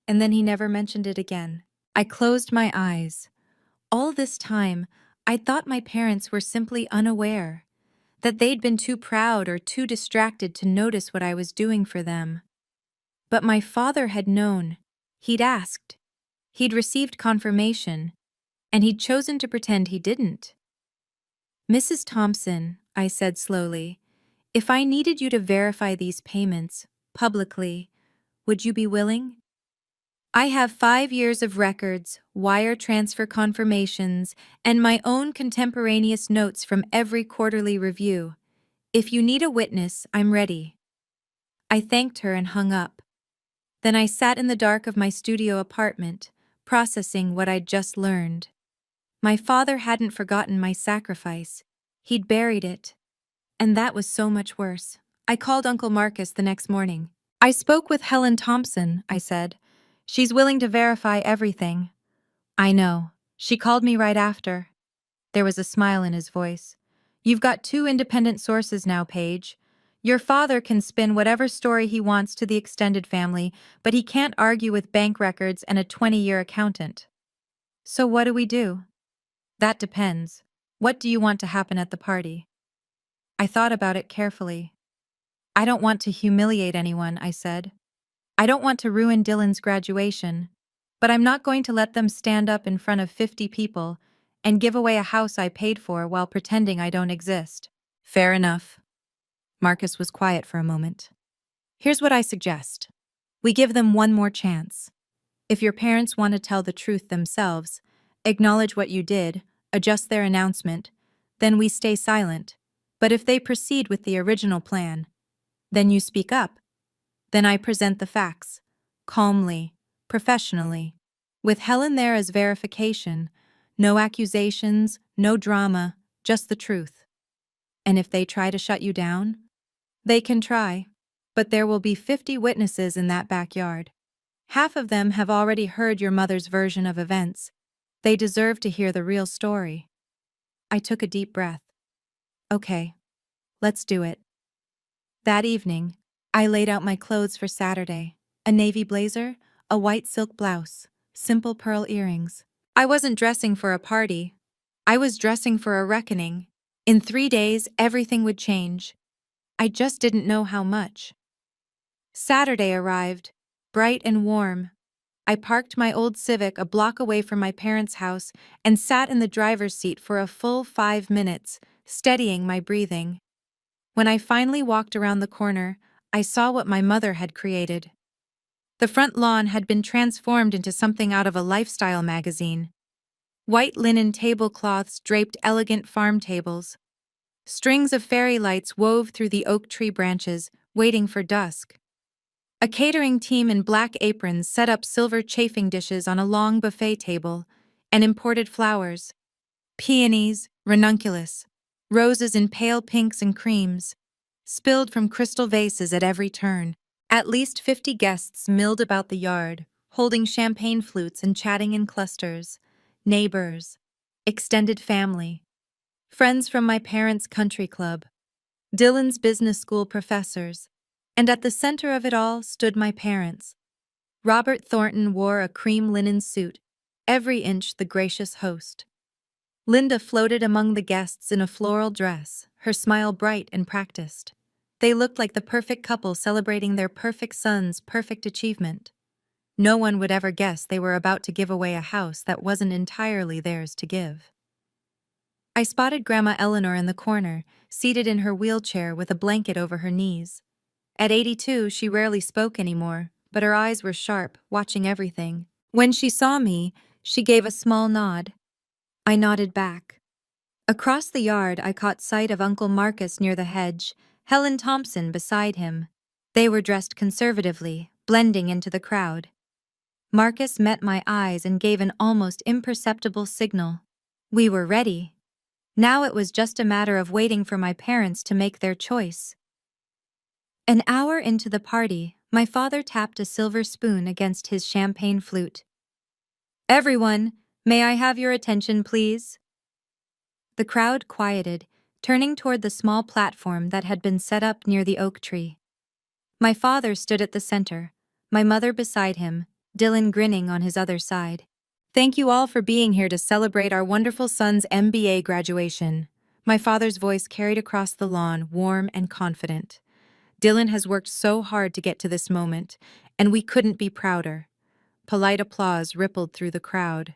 And then he never mentioned it again. I closed my eyes. All this time, I thought my parents were simply unaware, that they'd been too proud or too distracted to notice what I was doing for them. But my father had known. He'd asked. He'd received confirmation, and he'd chosen to pretend he didn't. Mrs. Thompson, I said slowly, if I needed you to verify these payments, publicly, would you be willing? I have 5 years of records, wire transfer confirmations, and my own contemporaneous notes from every quarterly review. If you need a witness, I'm ready. I thanked her and hung up. Then I sat in the dark of my studio apartment, processing what I'd just learned. My father hadn't forgotten my sacrifice. He'd buried it. And that was so much worse. I called Uncle Marcus the next morning. I spoke with Helen Thompson, I said. She's willing to verify everything. I know. She called me right after. There was a smile in his voice. You've got 2 independent sources now, Paige. Your father can spin whatever story he wants to the extended family, but he can't argue with bank records and a 20-year accountant. So what do we do? That depends. What do you want to happen at the party? I thought about it carefully. I don't want to humiliate anyone, I said. I don't want to ruin Dylan's graduation, but I'm not going to let them stand up in front of 50 people and give away a house I paid for while pretending I don't exist. Fair enough. Marcus was quiet for a moment. Here's what I suggest. We give them one more chance. If your parents want to tell the truth themselves, acknowledge what you did, adjust their announcement, then we stay silent. But if they proceed with the original plan, then you speak up. Then I present the facts, calmly, professionally, with Helen there as verification, no accusations, no drama, just the truth. And if they try to shut you down, they can try, but there will be 50 witnesses in that backyard. Half of them have already heard your mother's version of events. They deserve to hear the real story. I took a deep breath. Okay, let's do it. That evening, I laid out my clothes for Saturday. A navy blazer, a white silk blouse, simple pearl earrings. I wasn't dressing for a party. I was dressing for a reckoning. In 3 days, everything would change. I just didn't know how much. Saturday arrived, bright and warm. I parked my old Civic a block away from my parents' house and sat in the driver's seat for a full 5 minutes, steadying my breathing. When I finally walked around the corner, I saw what my mother had created. The front lawn had been transformed into something out of a lifestyle magazine. White linen tablecloths draped elegant farm tables. Strings of fairy lights wove through the oak tree branches, waiting for dusk. A catering team in black aprons set up silver chafing dishes on a long buffet table, and imported flowers. Peonies, ranunculus, roses in pale pinks and creams, spilled from crystal vases at every turn. At least 50 guests milled about the yard, holding champagne flutes and chatting in clusters. Neighbors, extended family, friends from my parents' country club, Dylan's business school professors, and at the center of it all stood my parents. Robert Thornton wore a cream linen suit, every inch the gracious host. Linda floated among the guests in a floral dress, her smile bright and practiced. They looked like the perfect couple celebrating their perfect son's perfect achievement. No one would ever guess they were about to give away a house that wasn't entirely theirs to give. I spotted Grandma Eleanor in the corner, seated in her wheelchair with a blanket over her knees. At 82, she rarely spoke anymore, but her eyes were sharp, watching everything. When she saw me, she gave a small nod. I nodded back. Across the yard, I caught sight of Uncle Marcus near the hedge, Helen Thompson beside him. They were dressed conservatively, blending into the crowd. Marcus met my eyes and gave an almost imperceptible signal. We were ready. Now it was just a matter of waiting for my parents to make their choice. An hour into the party, my father tapped a silver spoon against his champagne flute. "Everyone, may I have your attention, please?" The crowd quieted, turning toward the small platform that had been set up near the oak tree. My father stood at the center, my mother beside him, Dylan grinning on his other side. "Thank you all for being here to celebrate our wonderful son's MBA graduation." My father's voice carried across the lawn, warm and confident. "Dylan has worked so hard to get to this moment, and we couldn't be prouder." Polite applause rippled through the crowd.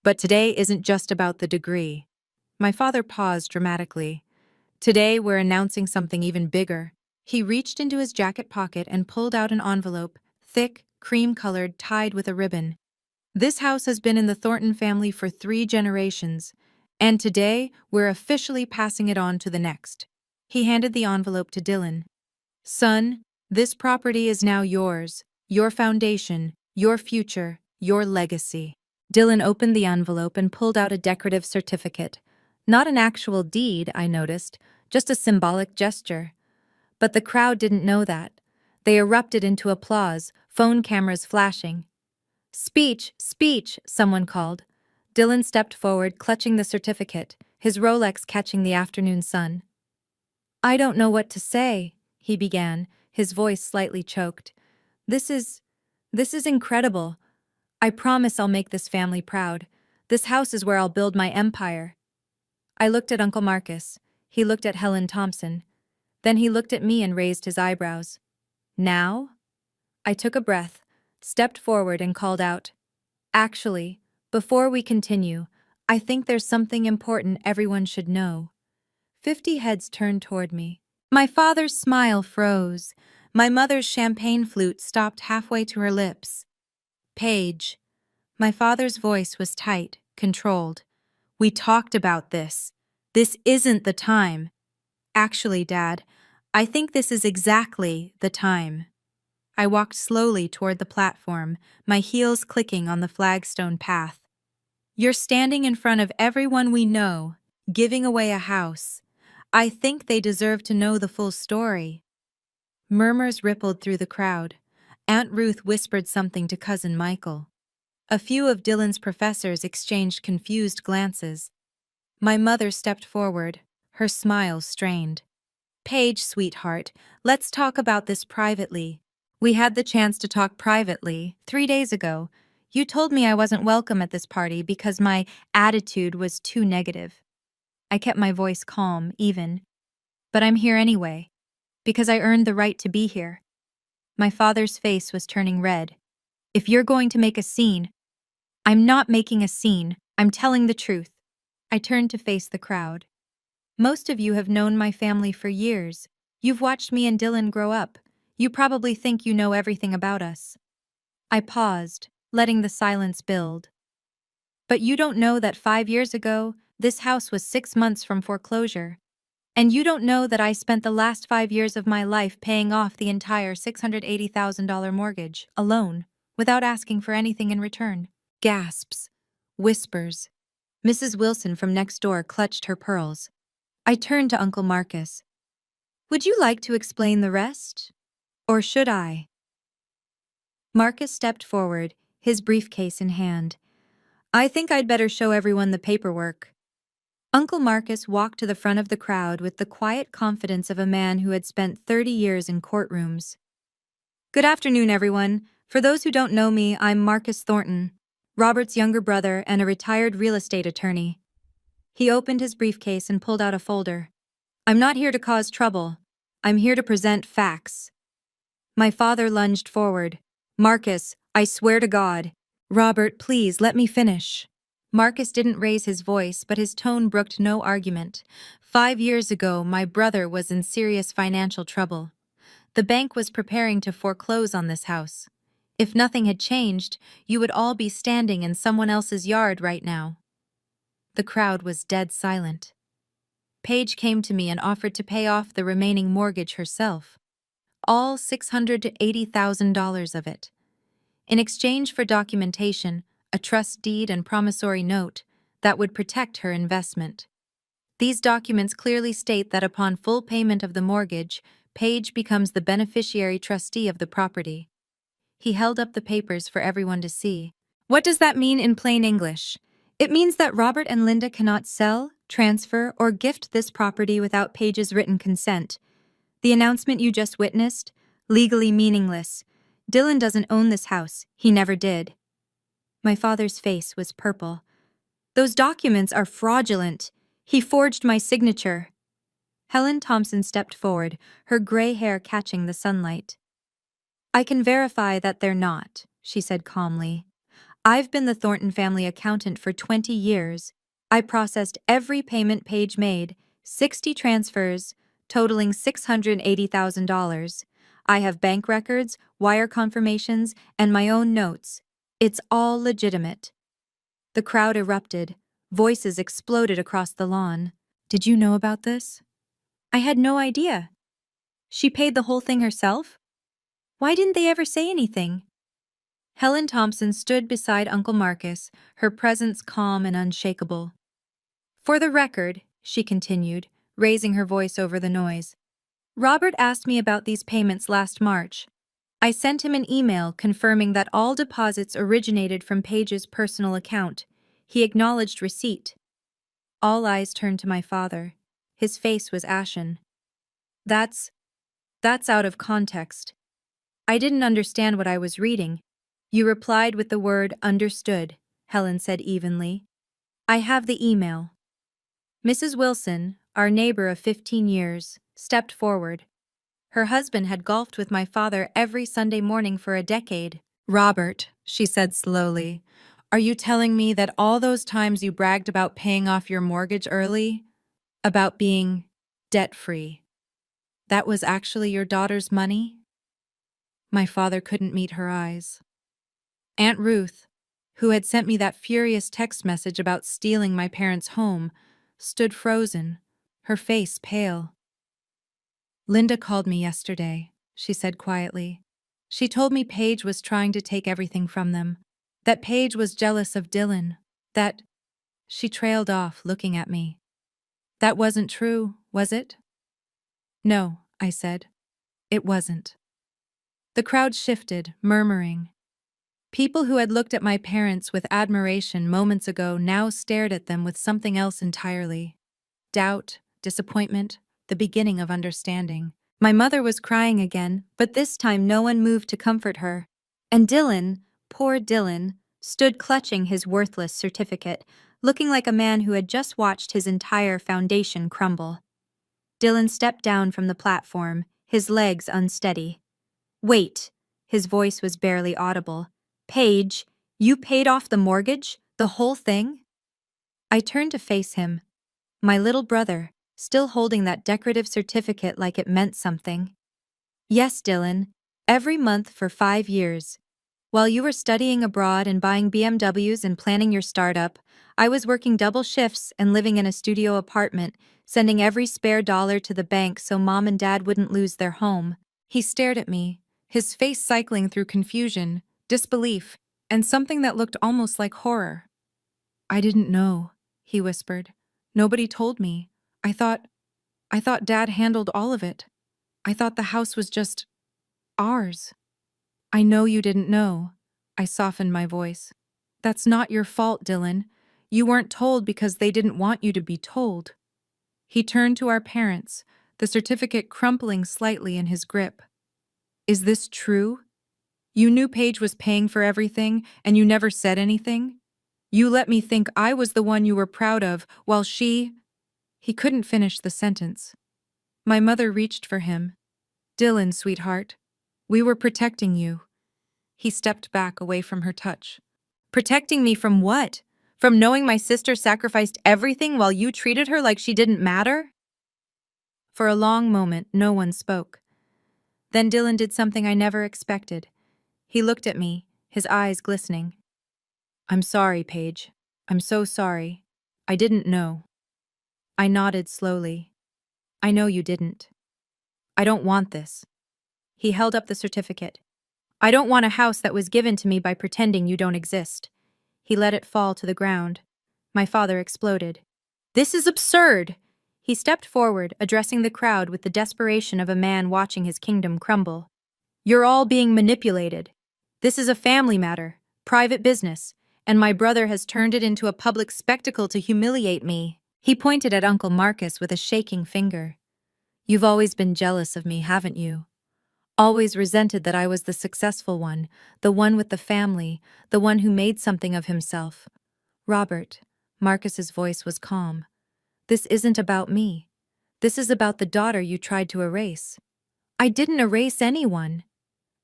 "But today isn't just about the degree." My father paused dramatically. "Today we're announcing something even bigger." He reached into his jacket pocket and pulled out an envelope, thick, cream-colored, tied with a ribbon. "This house has been in the Thornton family for 3 generations, and today we're officially passing it on to the next." He handed the envelope to Dylan. "Son, this property is now yours, your foundation, your future, your legacy." Dylan opened the envelope and pulled out a decorative certificate. Not an actual deed, I noticed, just a symbolic gesture. But the crowd didn't know that. They erupted into applause, phone cameras flashing. "Speech, speech," someone called. Dylan stepped forward, clutching the certificate, his Rolex catching the afternoon sun. "I don't know what to say," he began, his voice slightly choked. This is incredible. I promise I'll make this family proud. This house is where I'll build my empire. I looked at Uncle Marcus. He looked at Helen Thompson. Then he looked at me and raised his eyebrows. Now? I took a breath, stepped forward and called out, "Actually, before we continue, I think there's something important everyone should know." 50 heads turned toward me. My father's smile froze. My mother's champagne flute stopped halfway to her lips. "Paige." My father's voice was tight, controlled. "We talked about this. This isn't the time." "Actually, Dad, I think this is exactly the time." I walked slowly toward the platform, my heels clicking on the flagstone path. "You're standing in front of everyone we know, giving away a house. I think they deserve to know the full story." Murmurs rippled through the crowd. Aunt Ruth whispered something to Cousin Michael. A few of Dylan's professors exchanged confused glances. My mother stepped forward, her smile strained. "Paige, sweetheart, let's talk about this privately. We had the chance to talk privately 3 days ago. You told me I wasn't welcome at this party because my attitude was too negative." I kept my voice calm, even. "But I'm here anyway, because I earned the right to be here." My father's face was turning red. "If you're going to make a scene—" "I'm not making a scene, I'm telling the truth." I turned to face the crowd. "Most of you have known my family for years. You've watched me and Dylan grow up. You probably think you know everything about us." I paused, letting the silence build. "But you don't know that 5 years ago, this house was 6 months from foreclosure. And you don't know that I spent the last 5 years of my life paying off the entire $680,000 mortgage, alone, without asking for anything in return." Gasps. Whispers. Mrs. Wilson from next door clutched her pearls. I turned to Uncle Marcus. "Would you like to explain the rest? Or should I?" Marcus stepped forward, his briefcase in hand. "I think I'd better show everyone the paperwork." Uncle Marcus walked to the front of the crowd with the quiet confidence of a man who had spent 30 years in courtrooms. "Good afternoon, everyone. For those who don't know me, I'm Marcus Thornton, Robert's younger brother and a retired real estate attorney." He opened his briefcase and pulled out a folder. "I'm not here to cause trouble. I'm here to present facts." My father lunged forward. "Marcus, I swear to God." "Robert, please, let me finish." Marcus didn't raise his voice, but his tone brooked no argument. 5 years ago, my brother was in serious financial trouble. The bank was preparing to foreclose on this house. If nothing had changed, you would all be standing in someone else's yard right now. The crowd was dead silent. Paige came to me and offered to pay off the remaining mortgage herself. All $680,000 of it. In exchange for documentation, a trust deed and promissory note that would protect her investment. These documents clearly state that upon full payment of the mortgage, Paige becomes the beneficiary trustee of the property. He held up the papers for everyone to see. "What does that mean in plain English?" "It means that Robert and Linda cannot sell, transfer, or gift this property without Paige's written consent. The announcement you just witnessed, legally meaningless. Dylan doesn't own this house. He never did." My father's face was purple. "Those documents are fraudulent. He forged my signature." Helen Thompson stepped forward, her gray hair catching the sunlight. "I can verify that they're not," she said calmly. "I've been the Thornton family accountant for 20 years. I processed every payment Paige made, 60 transfers, totaling $680,000. I have bank records, wire confirmations, and my own notes. It's all legitimate." The crowd erupted. Voices exploded across the lawn. "Did you know about this?" "I had no idea." "She paid the whole thing herself?" "Why didn't they ever say anything?" Helen Thompson stood beside Uncle Marcus, her presence calm and unshakable. "For the record," she continued, raising her voice over the noise, "Robert asked me about these payments last March. I sent him an email confirming that all deposits originated from Paige's personal account. He acknowledged receipt." All eyes turned to my father. His face was ashen. That's out of context. I didn't understand what I was reading." "You replied with the word understood," Helen said evenly. I have the email. Mrs. Wilson, our neighbor of 15 years, stepped forward. Her husband had golfed with my father every Sunday morning for a decade. Robert, she said slowly, are you telling me that all those times you bragged about paying off your mortgage early, about being debt-free, that was actually your daughter's money? My father couldn't meet her eyes. Aunt Ruth, who had sent me that furious text message about stealing my parents' home, stood frozen, her face pale. Linda called me yesterday, she said quietly. She told me Paige was trying to take everything from them, that Paige was jealous of Dylan, that… She trailed off, looking at me. That wasn't true, was it? No, I said. It wasn't. The crowd shifted, murmuring. People who had looked at my parents with admiration moments ago now stared at them with something else entirely. Doubt, disappointment, the beginning of understanding. My mother was crying again, but this time no one moved to comfort her. And Dylan, poor Dylan, stood clutching his worthless certificate, looking like a man who had just watched his entire foundation crumble. Dylan stepped down from the platform, his legs unsteady. Wait, his voice was barely audible. Paige, you paid off the mortgage? The whole thing? I turned to face him. My little brother, still holding that decorative certificate like it meant something. Yes, Dylan, every month for 5 years. While you were studying abroad and buying BMWs and planning your startup, I was working double shifts and living in a studio apartment, sending every spare dollar to the bank so Mom and Dad wouldn't lose their home. He stared at me, his face cycling through confusion, disbelief, and something that looked almost like horror. I didn't know, he whispered. Nobody told me. I thought Dad handled all of it. I thought the house was just ours. I know you didn't know. I softened my voice. That's not your fault, Dylan. You weren't told because they didn't want you to be told. He turned to our parents, the certificate crumpling slightly in his grip. Is this true? You knew Paige was paying for everything, and you never said anything? You let me think I was the one you were proud of, while she… He couldn't finish the sentence. My mother reached for him. Dylan, sweetheart, we were protecting you. He stepped back away from her touch. Protecting me from what? From knowing my sister sacrificed everything while you treated her like she didn't matter? For a long moment, no one spoke. Then Dylan did something I never expected. He looked at me, his eyes glistening. I'm sorry, Paige. I'm so sorry. I didn't know. I nodded slowly. I know you didn't. I don't want this. He held up the certificate. I don't want a house that was given to me by pretending you don't exist. He let it fall to the ground. My father exploded. This is absurd! He stepped forward, addressing the crowd with the desperation of a man watching his kingdom crumble. You're all being manipulated. This is a family matter, private business, and my brother has turned it into a public spectacle to humiliate me. He pointed at Uncle Marcus with a shaking finger. You've always been jealous of me, haven't you? Always resented that I was the successful one, the one with the family, the one who made something of himself. Robert, Marcus's voice was calm. This isn't about me. This is about the daughter you tried to erase. I didn't erase anyone.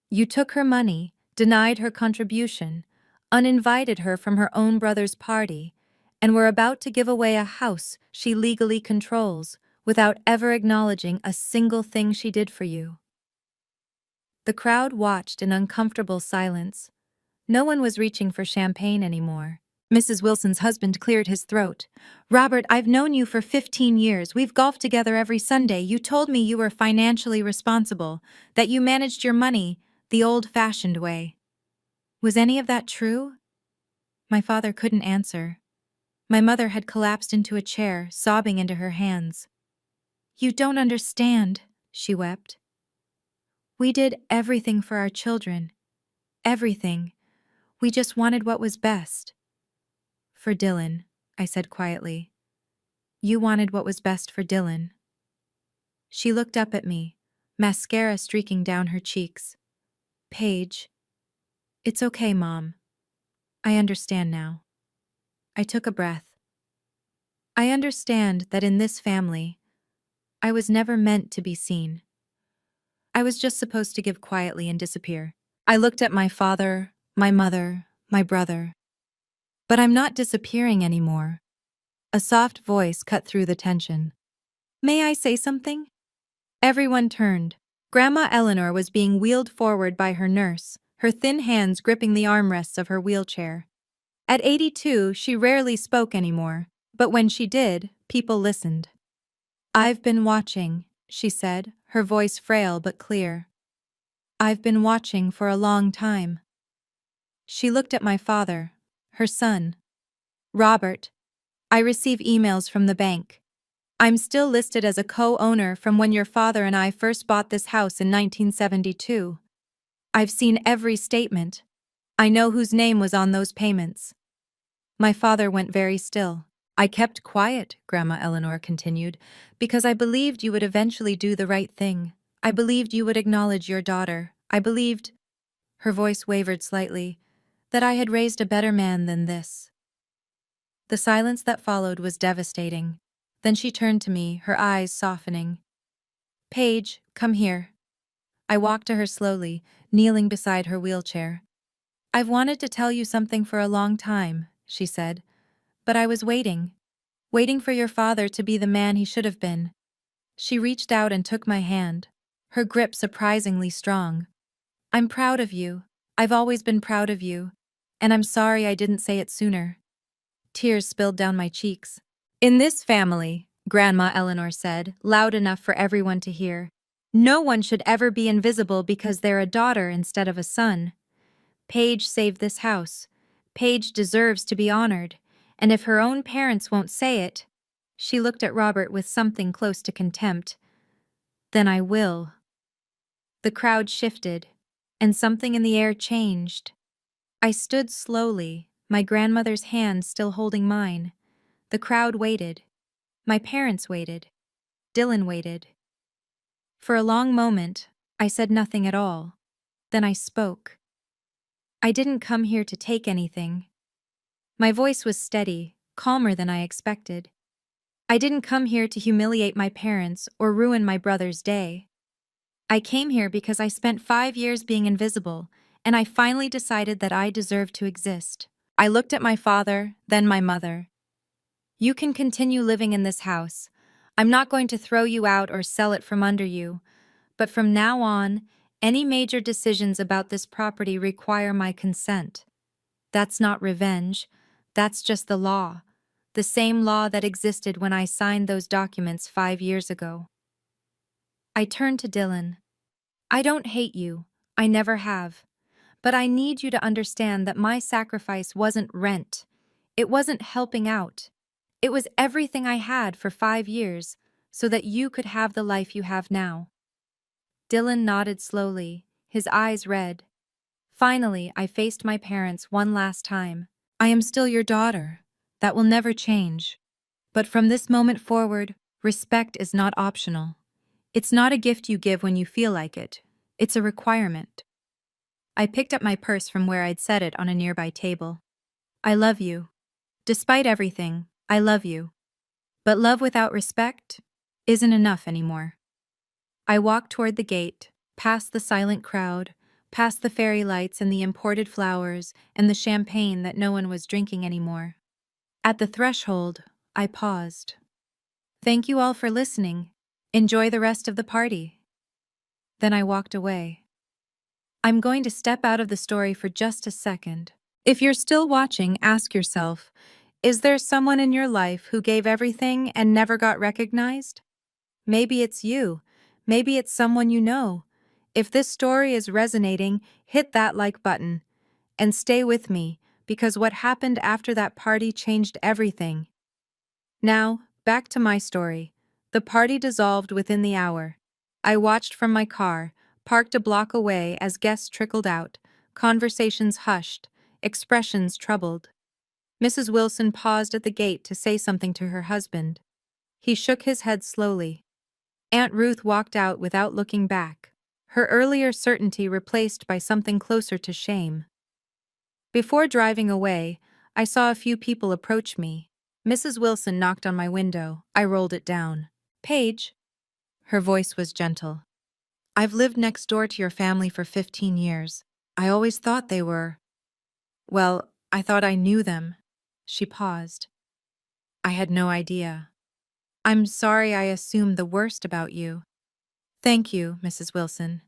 You took her money, denied her contribution, uninvited her from her own brother's party, and were about to give away a house she legally controls without ever acknowledging a single thing she did for you. The crowd watched in uncomfortable silence. No one was reaching for champagne anymore. Mrs. Wilson's husband cleared his throat. Robert, I've known you for 15 years. We've golfed together every Sunday. You told me you were financially responsible, that you managed your money the old-fashioned way. Was any of that true? My father couldn't answer. My mother had collapsed into a chair, sobbing into her hands. You don't understand, she wept. We did everything for our children. Everything. We just wanted what was best. For Dylan, I said quietly. You wanted what was best for Dylan. She looked up at me, mascara streaking down her cheeks. Paige. It's okay, Mom. I understand now. I took a breath. I understand that in this family, I was never meant to be seen. I was just supposed to give quietly and disappear. I looked at my father, my mother, my brother. But I'm not disappearing anymore. A soft voice cut through the tension. May I say something? Everyone turned. Grandma Eleanor was being wheeled forward by her nurse, her thin hands gripping the armrests of her wheelchair. At 82, she rarely spoke anymore, but when she did, people listened. I've been watching, she said, her voice frail but clear. I've been watching for a long time. She looked at my father, her son. Robert, I receive emails from the bank. I'm still listed as a co-owner from when your father and I first bought this house in 1972. I've seen every statement. I know whose name was on those payments. My father went very still. I kept quiet, Grandma Eleanor continued, because I believed you would eventually do the right thing. I believed you would acknowledge your daughter. I believed, her voice wavered slightly, that I had raised a better man than this. The silence that followed was devastating. Then she turned to me, her eyes softening. Paige, come here. I walked to her slowly, kneeling beside her wheelchair. I've wanted to tell you something for a long time, she said, but I was waiting for your father to be the man he should have been. She reached out and took my hand, her grip surprisingly strong. I'm proud of you. I've always been proud of you, and I'm sorry I didn't say it sooner. Tears spilled down my cheeks. In this family, Grandma Eleanor said, loud enough for everyone to hear, no one should ever be invisible because they're a daughter instead of a son. Paige saved this house. Paige deserves to be honored, and if her own parents won't say it, she looked at Robert with something close to contempt, then I will. The crowd shifted, and something in the air changed. I stood slowly, my grandmother's hand still holding mine. The crowd waited. My parents waited. Dylan waited. For a long moment, I said nothing at all. Then I spoke. I didn't come here to take anything. My voice was steady, calmer than I expected. I didn't come here to humiliate my parents or ruin my brother's day. I came here because I spent 5 years being invisible, and I finally decided that I deserved to exist. I looked at my father, then my mother. You can continue living in this house. I'm not going to throw you out or sell it from under you, but from now on, any major decisions about this property require my consent. That's not revenge. That's just the law. The same law that existed when I signed those documents 5 years ago. I turned to Dylan. I don't hate you. I never have. But I need you to understand that my sacrifice wasn't rent. It wasn't helping out. It was everything I had for 5 years so that you could have the life you have now. Dylan nodded slowly, his eyes red. Finally, I faced my parents one last time. I am still your daughter. That will never change. But from this moment forward, respect is not optional. It's not a gift you give when you feel like it. It's a requirement. I picked up my purse from where I'd set it on a nearby table. I love you. Despite everything, I love you. But love without respect isn't enough anymore. I walked toward the gate, past the silent crowd, past the fairy lights and the imported flowers and the champagne that no one was drinking anymore. At the threshold, I paused. Thank you all for listening. Enjoy the rest of the party. Then I walked away. I'm going to step out of the story for just a second. If you're still watching, ask yourself, is there someone in your life who gave everything and never got recognized? Maybe it's you. Maybe it's someone you know. If this story is resonating, hit that like button. And stay with me, because what happened after that party changed everything. Now, back to my story. The party dissolved within the hour. I watched from my car, parked a block away as guests trickled out, conversations hushed, expressions troubled. Mrs. Wilson paused at the gate to say something to her husband. He shook his head slowly. Aunt Ruth walked out without looking back, her earlier certainty replaced by something closer to shame. Before driving away, I saw a few people approach me. Mrs. Wilson knocked on my window. I rolled it down. Paige. Her voice was gentle. I've lived next door to your family for 15 years. I always thought they were. Well, I thought I knew them. She paused. I had no idea. I'm sorry I assumed the worst about you. Thank you, Mrs. Wilson.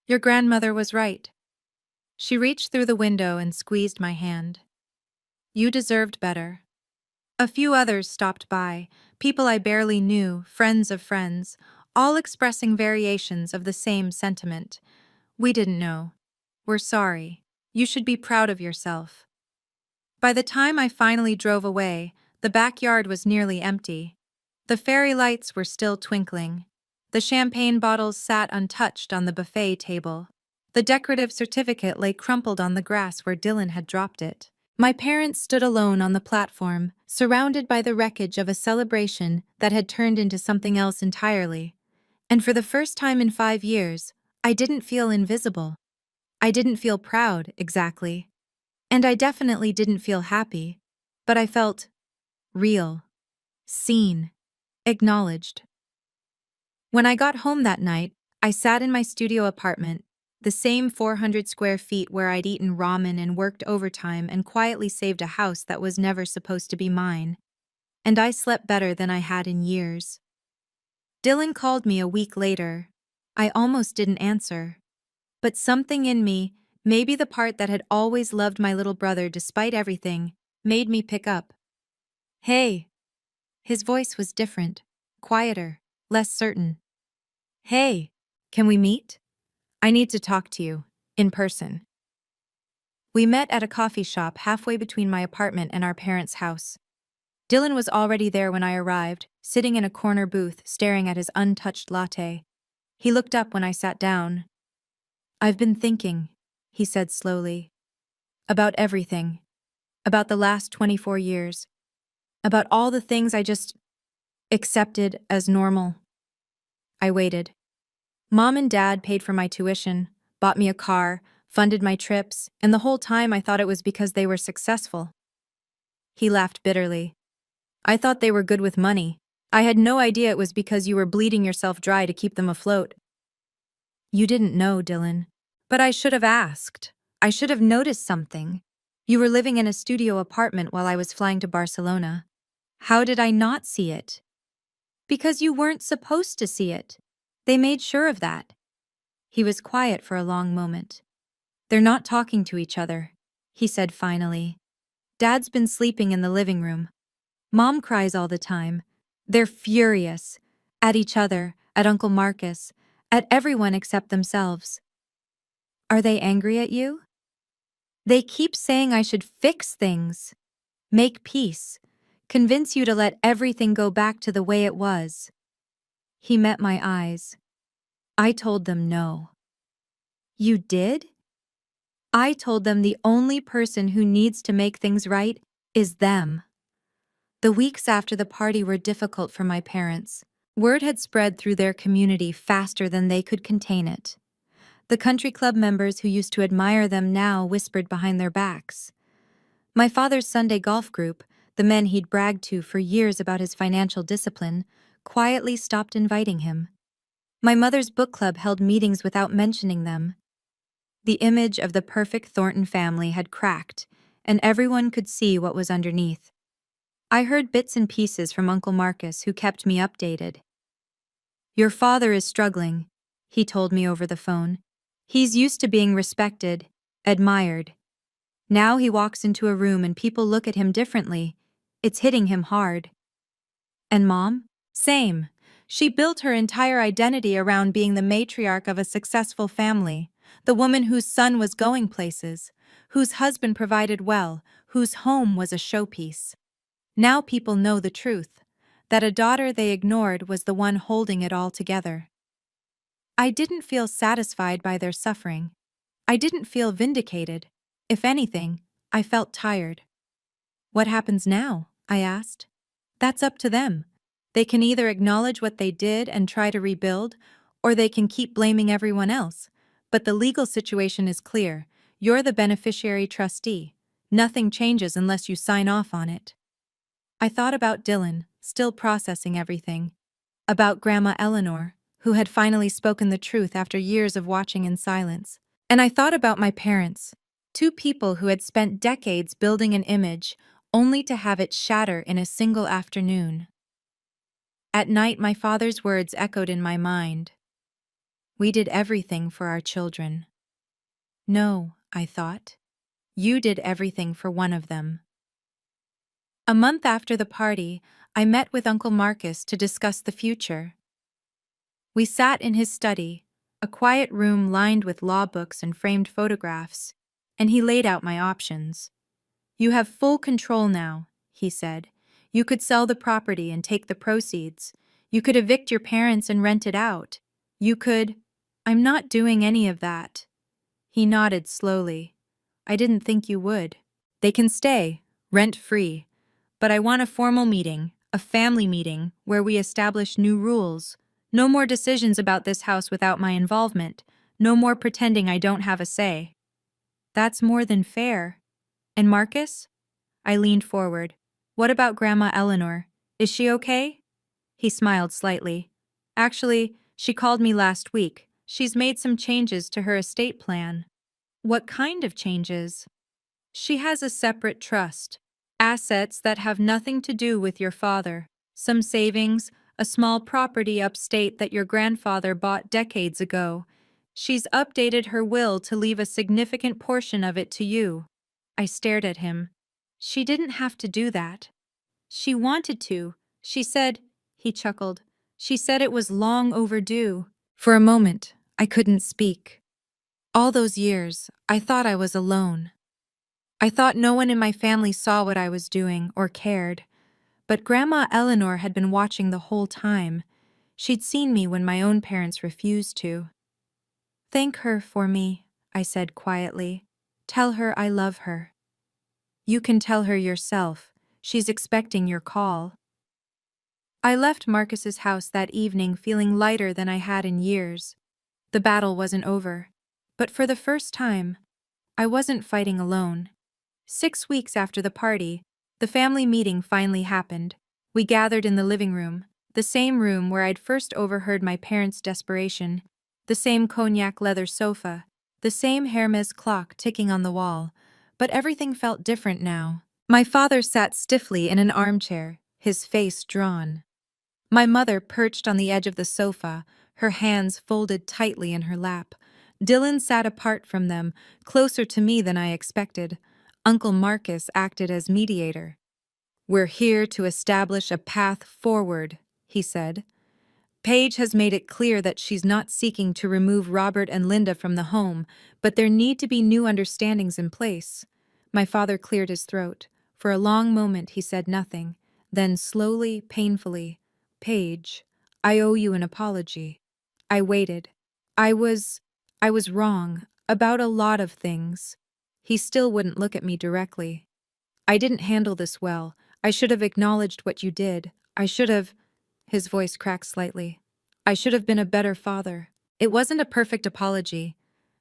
Your grandmother was right. She reached through the window and squeezed my hand. You deserved better. A few others stopped by, people I barely knew, friends of friends, all expressing variations of the same sentiment. We didn't know. We're sorry. You should be proud of yourself. By the time I finally drove away, the backyard was nearly empty. The fairy lights were still twinkling. The champagne bottles sat untouched on the buffet table. The decorative certificate lay crumpled on the grass where Dylan had dropped it. My parents stood alone on the platform, surrounded by the wreckage of a celebration that had turned into something else entirely. And for the first time in 5 years, I didn't feel invisible. I didn't feel proud, exactly. And I definitely didn't feel happy. But I felt real, seen, acknowledged. When I got home that night, I sat in my studio apartment, the same 400 square feet where I'd eaten ramen and worked overtime and quietly saved a house that was never supposed to be mine. And I slept better than I had in years. Dylan called me a week later. I almost didn't answer. But something in me, maybe the part that had always loved my little brother despite everything, made me pick up. Hey. His voice was different, quieter, less certain. Hey, can we meet? I need to talk to you, in person. We met at a coffee shop halfway between my apartment and our parents' house. Dylan was already there when I arrived, sitting in a corner booth staring at his untouched latte. He looked up when I sat down. I've been thinking, he said slowly. About everything. About the last 24 years. About all the things I just accepted as normal. I waited. Mom and Dad paid for my tuition, bought me a car, funded my trips, and the whole time I thought it was because they were successful. He laughed bitterly. I thought they were good with money. I had no idea it was because you were bleeding yourself dry to keep them afloat. You didn't know, Dylan. But I should have asked. I should have noticed something. You were living in a studio apartment while I was flying to Barcelona. How did I not see it? Because you weren't supposed to see it. They made sure of that. He was quiet for a long moment. They're not talking to each other, he said finally. Dad's been sleeping in the living room. Mom cries all the time. They're furious. At each other, at Uncle Marcus, at everyone except themselves. Are they angry at you? They keep saying I should fix things, make peace, convince you to let everything go back to the way it was. He met my eyes. I told them no. You did? I told them the only person who needs to make things right is them. The weeks after the party were difficult for my parents. Word had spread through their community faster than they could contain it. The country club members who used to admire them now whispered behind their backs. My father's Sunday golf group, the men he'd bragged to for years about his financial discipline, quietly stopped inviting him. My mother's book club held meetings without mentioning them. The image of the perfect Thornton family had cracked, and everyone could see what was underneath. I heard bits and pieces from Uncle Marcus, who kept me updated. Your father is struggling, he told me over the phone. He's used to being respected, admired. Now he walks into a room and people look at him differently. It's hitting him hard. And Mom? Same. She built her entire identity around being the matriarch of a successful family, the woman whose son was going places, whose husband provided well, whose home was a showpiece. Now people know the truth, that a daughter they ignored was the one holding it all together. I didn't feel satisfied by their suffering. I didn't feel vindicated. If anything, I felt tired. What happens now? I asked. That's up to them. They can either acknowledge what they did and try to rebuild, or they can keep blaming everyone else. But the legal situation is clear. You're the beneficiary trustee. Nothing changes unless you sign off on it. I thought about Dylan, still processing everything. About Grandma Eleanor, who had finally spoken the truth after years of watching in silence. And I thought about my parents, two people who had spent decades building an image only to have it shatter in a single afternoon. At night, my father's words echoed in my mind. We did everything for our children. No, I thought. You did everything for one of them. A month after the party, I met with Uncle Marcus to discuss the future. We sat in his study, a quiet room lined with law books and framed photographs, and he laid out my options. You have full control now, he said. You could sell the property and take the proceeds. You could evict your parents and rent it out. You could... I'm not doing any of that. He nodded slowly. I didn't think you would. They can stay, rent-free. But I want a formal meeting, a family meeting, where we establish new rules. No more decisions about this house without my involvement. No more pretending I don't have a say. That's more than fair. And Marcus? I leaned forward. What about Grandma Eleanor? Is she okay? He smiled slightly. Actually, she called me last week. She's made some changes to her estate plan. What kind of changes? She has a separate trust. Assets that have nothing to do with your father. Some savings, a small property upstate that your grandfather bought decades ago. She's updated her will to leave a significant portion of it to you. I stared at him. She didn't have to do that. She wanted to. She said, he chuckled. She said it was long overdue. For a moment, I couldn't speak. All those years, I thought I was alone. I thought no one in my family saw what I was doing or cared. But Grandma Eleanor had been watching the whole time. She'd seen me when my own parents refused to. Thank her for me, I said quietly. Tell her I love her. You can tell her yourself. She's expecting your call. I left Marcus's house that evening feeling lighter than I had in years. The battle wasn't over. But for the first time, I wasn't fighting alone. 6 weeks after the party, the family meeting finally happened. We gathered in the living room, the same room where I'd first overheard my parents' desperation, the same cognac leather sofa, the same Hermes clock ticking on the wall, but everything felt different now. My father sat stiffly in an armchair, his face drawn. My mother perched on the edge of the sofa, her hands folded tightly in her lap. Dylan sat apart from them, closer to me than I expected. Uncle Marcus acted as mediator. We're here to establish a path forward, he said. Paige has made it clear that she's not seeking to remove Robert and Linda from the home, but there need to be new understandings in place. My father cleared his throat. For a long moment he said nothing. Then slowly, painfully, Paige, I owe you an apology. I waited. I was wrong about a lot of things. He still wouldn't look at me directly. I didn't handle this well. I should have acknowledged what you did. I should have... His voice cracked slightly. I should have been a better father. It wasn't a perfect apology.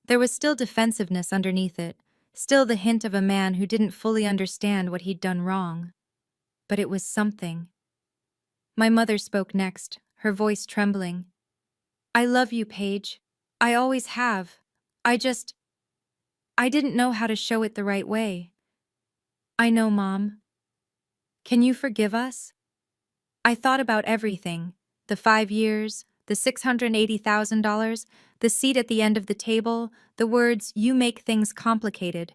There was still defensiveness underneath it, still the hint of a man who didn't fully understand what he'd done wrong. But it was something. My mother spoke next, her voice trembling. I love you, Paige. I always have. I didn't know how to show it the right way. I know, Mom. Can you forgive us? I thought about everything. The 5 years, the $680,000, the seat at the end of the table, the words, you make things complicated.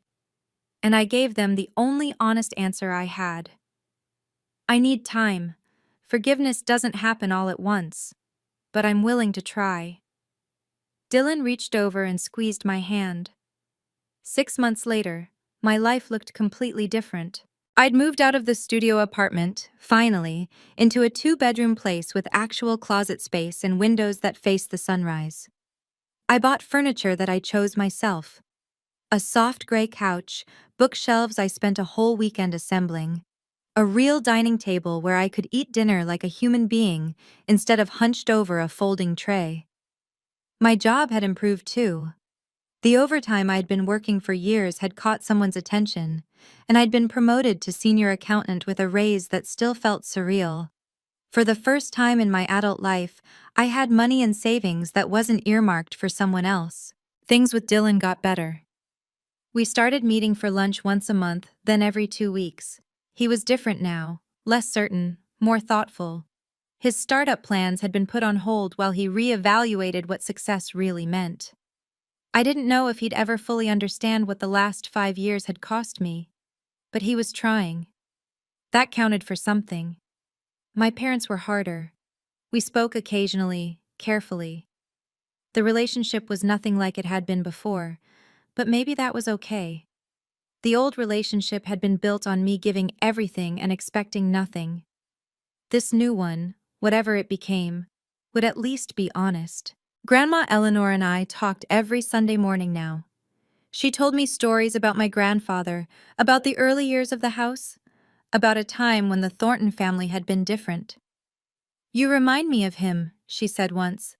And I gave them the only honest answer I had. I need time. Forgiveness doesn't happen all at once. But I'm willing to try. Dylan reached over and squeezed my hand. 6 months later, my life looked completely different. I'd moved out of the studio apartment, finally, into a 2-bedroom place with actual closet space and windows that faced the sunrise. I bought furniture that I chose myself. A soft gray couch, bookshelves I spent a whole weekend assembling, a real dining table where I could eat dinner like a human being instead of hunched over a folding tray. My job had improved too. The overtime I'd been working for years had caught someone's attention, and I'd been promoted to senior accountant with a raise that still felt surreal. For the first time in my adult life, I had money in savings that wasn't earmarked for someone else. Things with Dylan got better. We started meeting for lunch once a month, then every 2 weeks. He was different now, less certain, more thoughtful. His startup plans had been put on hold while he re-evaluated what success really meant. I didn't know if he'd ever fully understand what the last 5 years had cost me, but he was trying. That counted for something. My parents were harder. We spoke occasionally, carefully. The relationship was nothing like it had been before, but maybe that was okay. The old relationship had been built on me giving everything and expecting nothing. This new one, whatever it became, would at least be honest. Grandma Eleanor and I talked every Sunday morning now. She told me stories about my grandfather, about the early years of the house, about a time when the Thornton family had been different. "You remind me of him," she said once.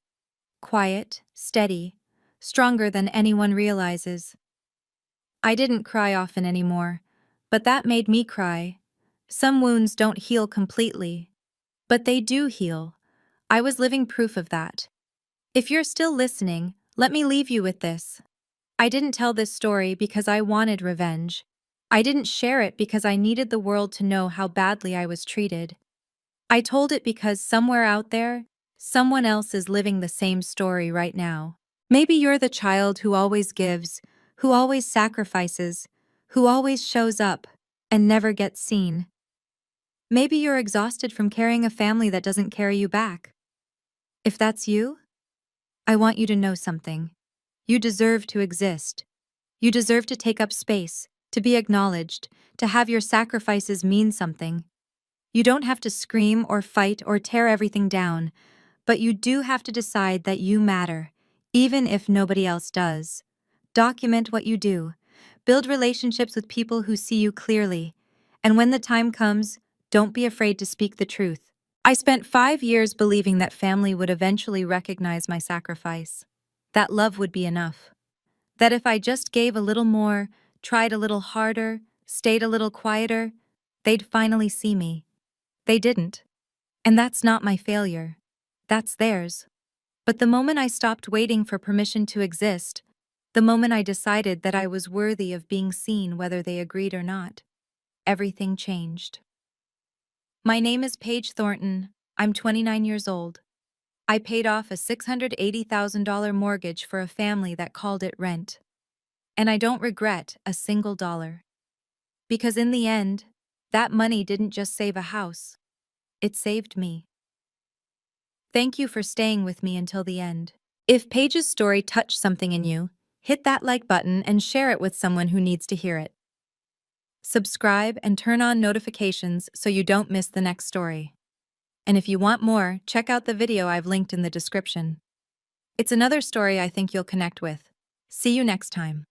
"Quiet, steady, stronger than anyone realizes." I didn't cry often anymore, but that made me cry. Some wounds don't heal completely, but they do heal. I was living proof of that. If you're still listening, let me leave you with this. I didn't tell this story because I wanted revenge. I didn't share it because I needed the world to know how badly I was treated. I told it because somewhere out there, someone else is living the same story right now. Maybe you're the child who always gives, who always sacrifices, who always shows up, and never gets seen. Maybe you're exhausted from carrying a family that doesn't carry you back. If that's you, I want you to know something. You deserve to exist. You deserve to take up space, to be acknowledged, to have your sacrifices mean something. You don't have to scream or fight or tear everything down, but you do have to decide that you matter, even if nobody else does. Document what you do. Build relationships with people who see you clearly. And when the time comes, don't be afraid to speak the truth. I spent 5 years believing that family would eventually recognize my sacrifice, that love would be enough, that if I just gave a little more, tried a little harder, stayed a little quieter, they'd finally see me. They didn't. And that's not my failure. That's theirs. But the moment I stopped waiting for permission to exist, the moment I decided that I was worthy of being seen whether they agreed or not, everything changed. My name is Paige Thornton. I'm 29 years old. I paid off a $680,000 mortgage for a family that called it rent. And I don't regret a single dollar. Because in the end, that money didn't just save a house. It saved me. Thank you for staying with me until the end. If Paige's story touched something in you, hit that like button and share it with someone who needs to hear it. Subscribe and turn on notifications so you don't miss the next story. And if you want more, check out the video I've linked in the description. It's another story I think you'll connect with. See you next time.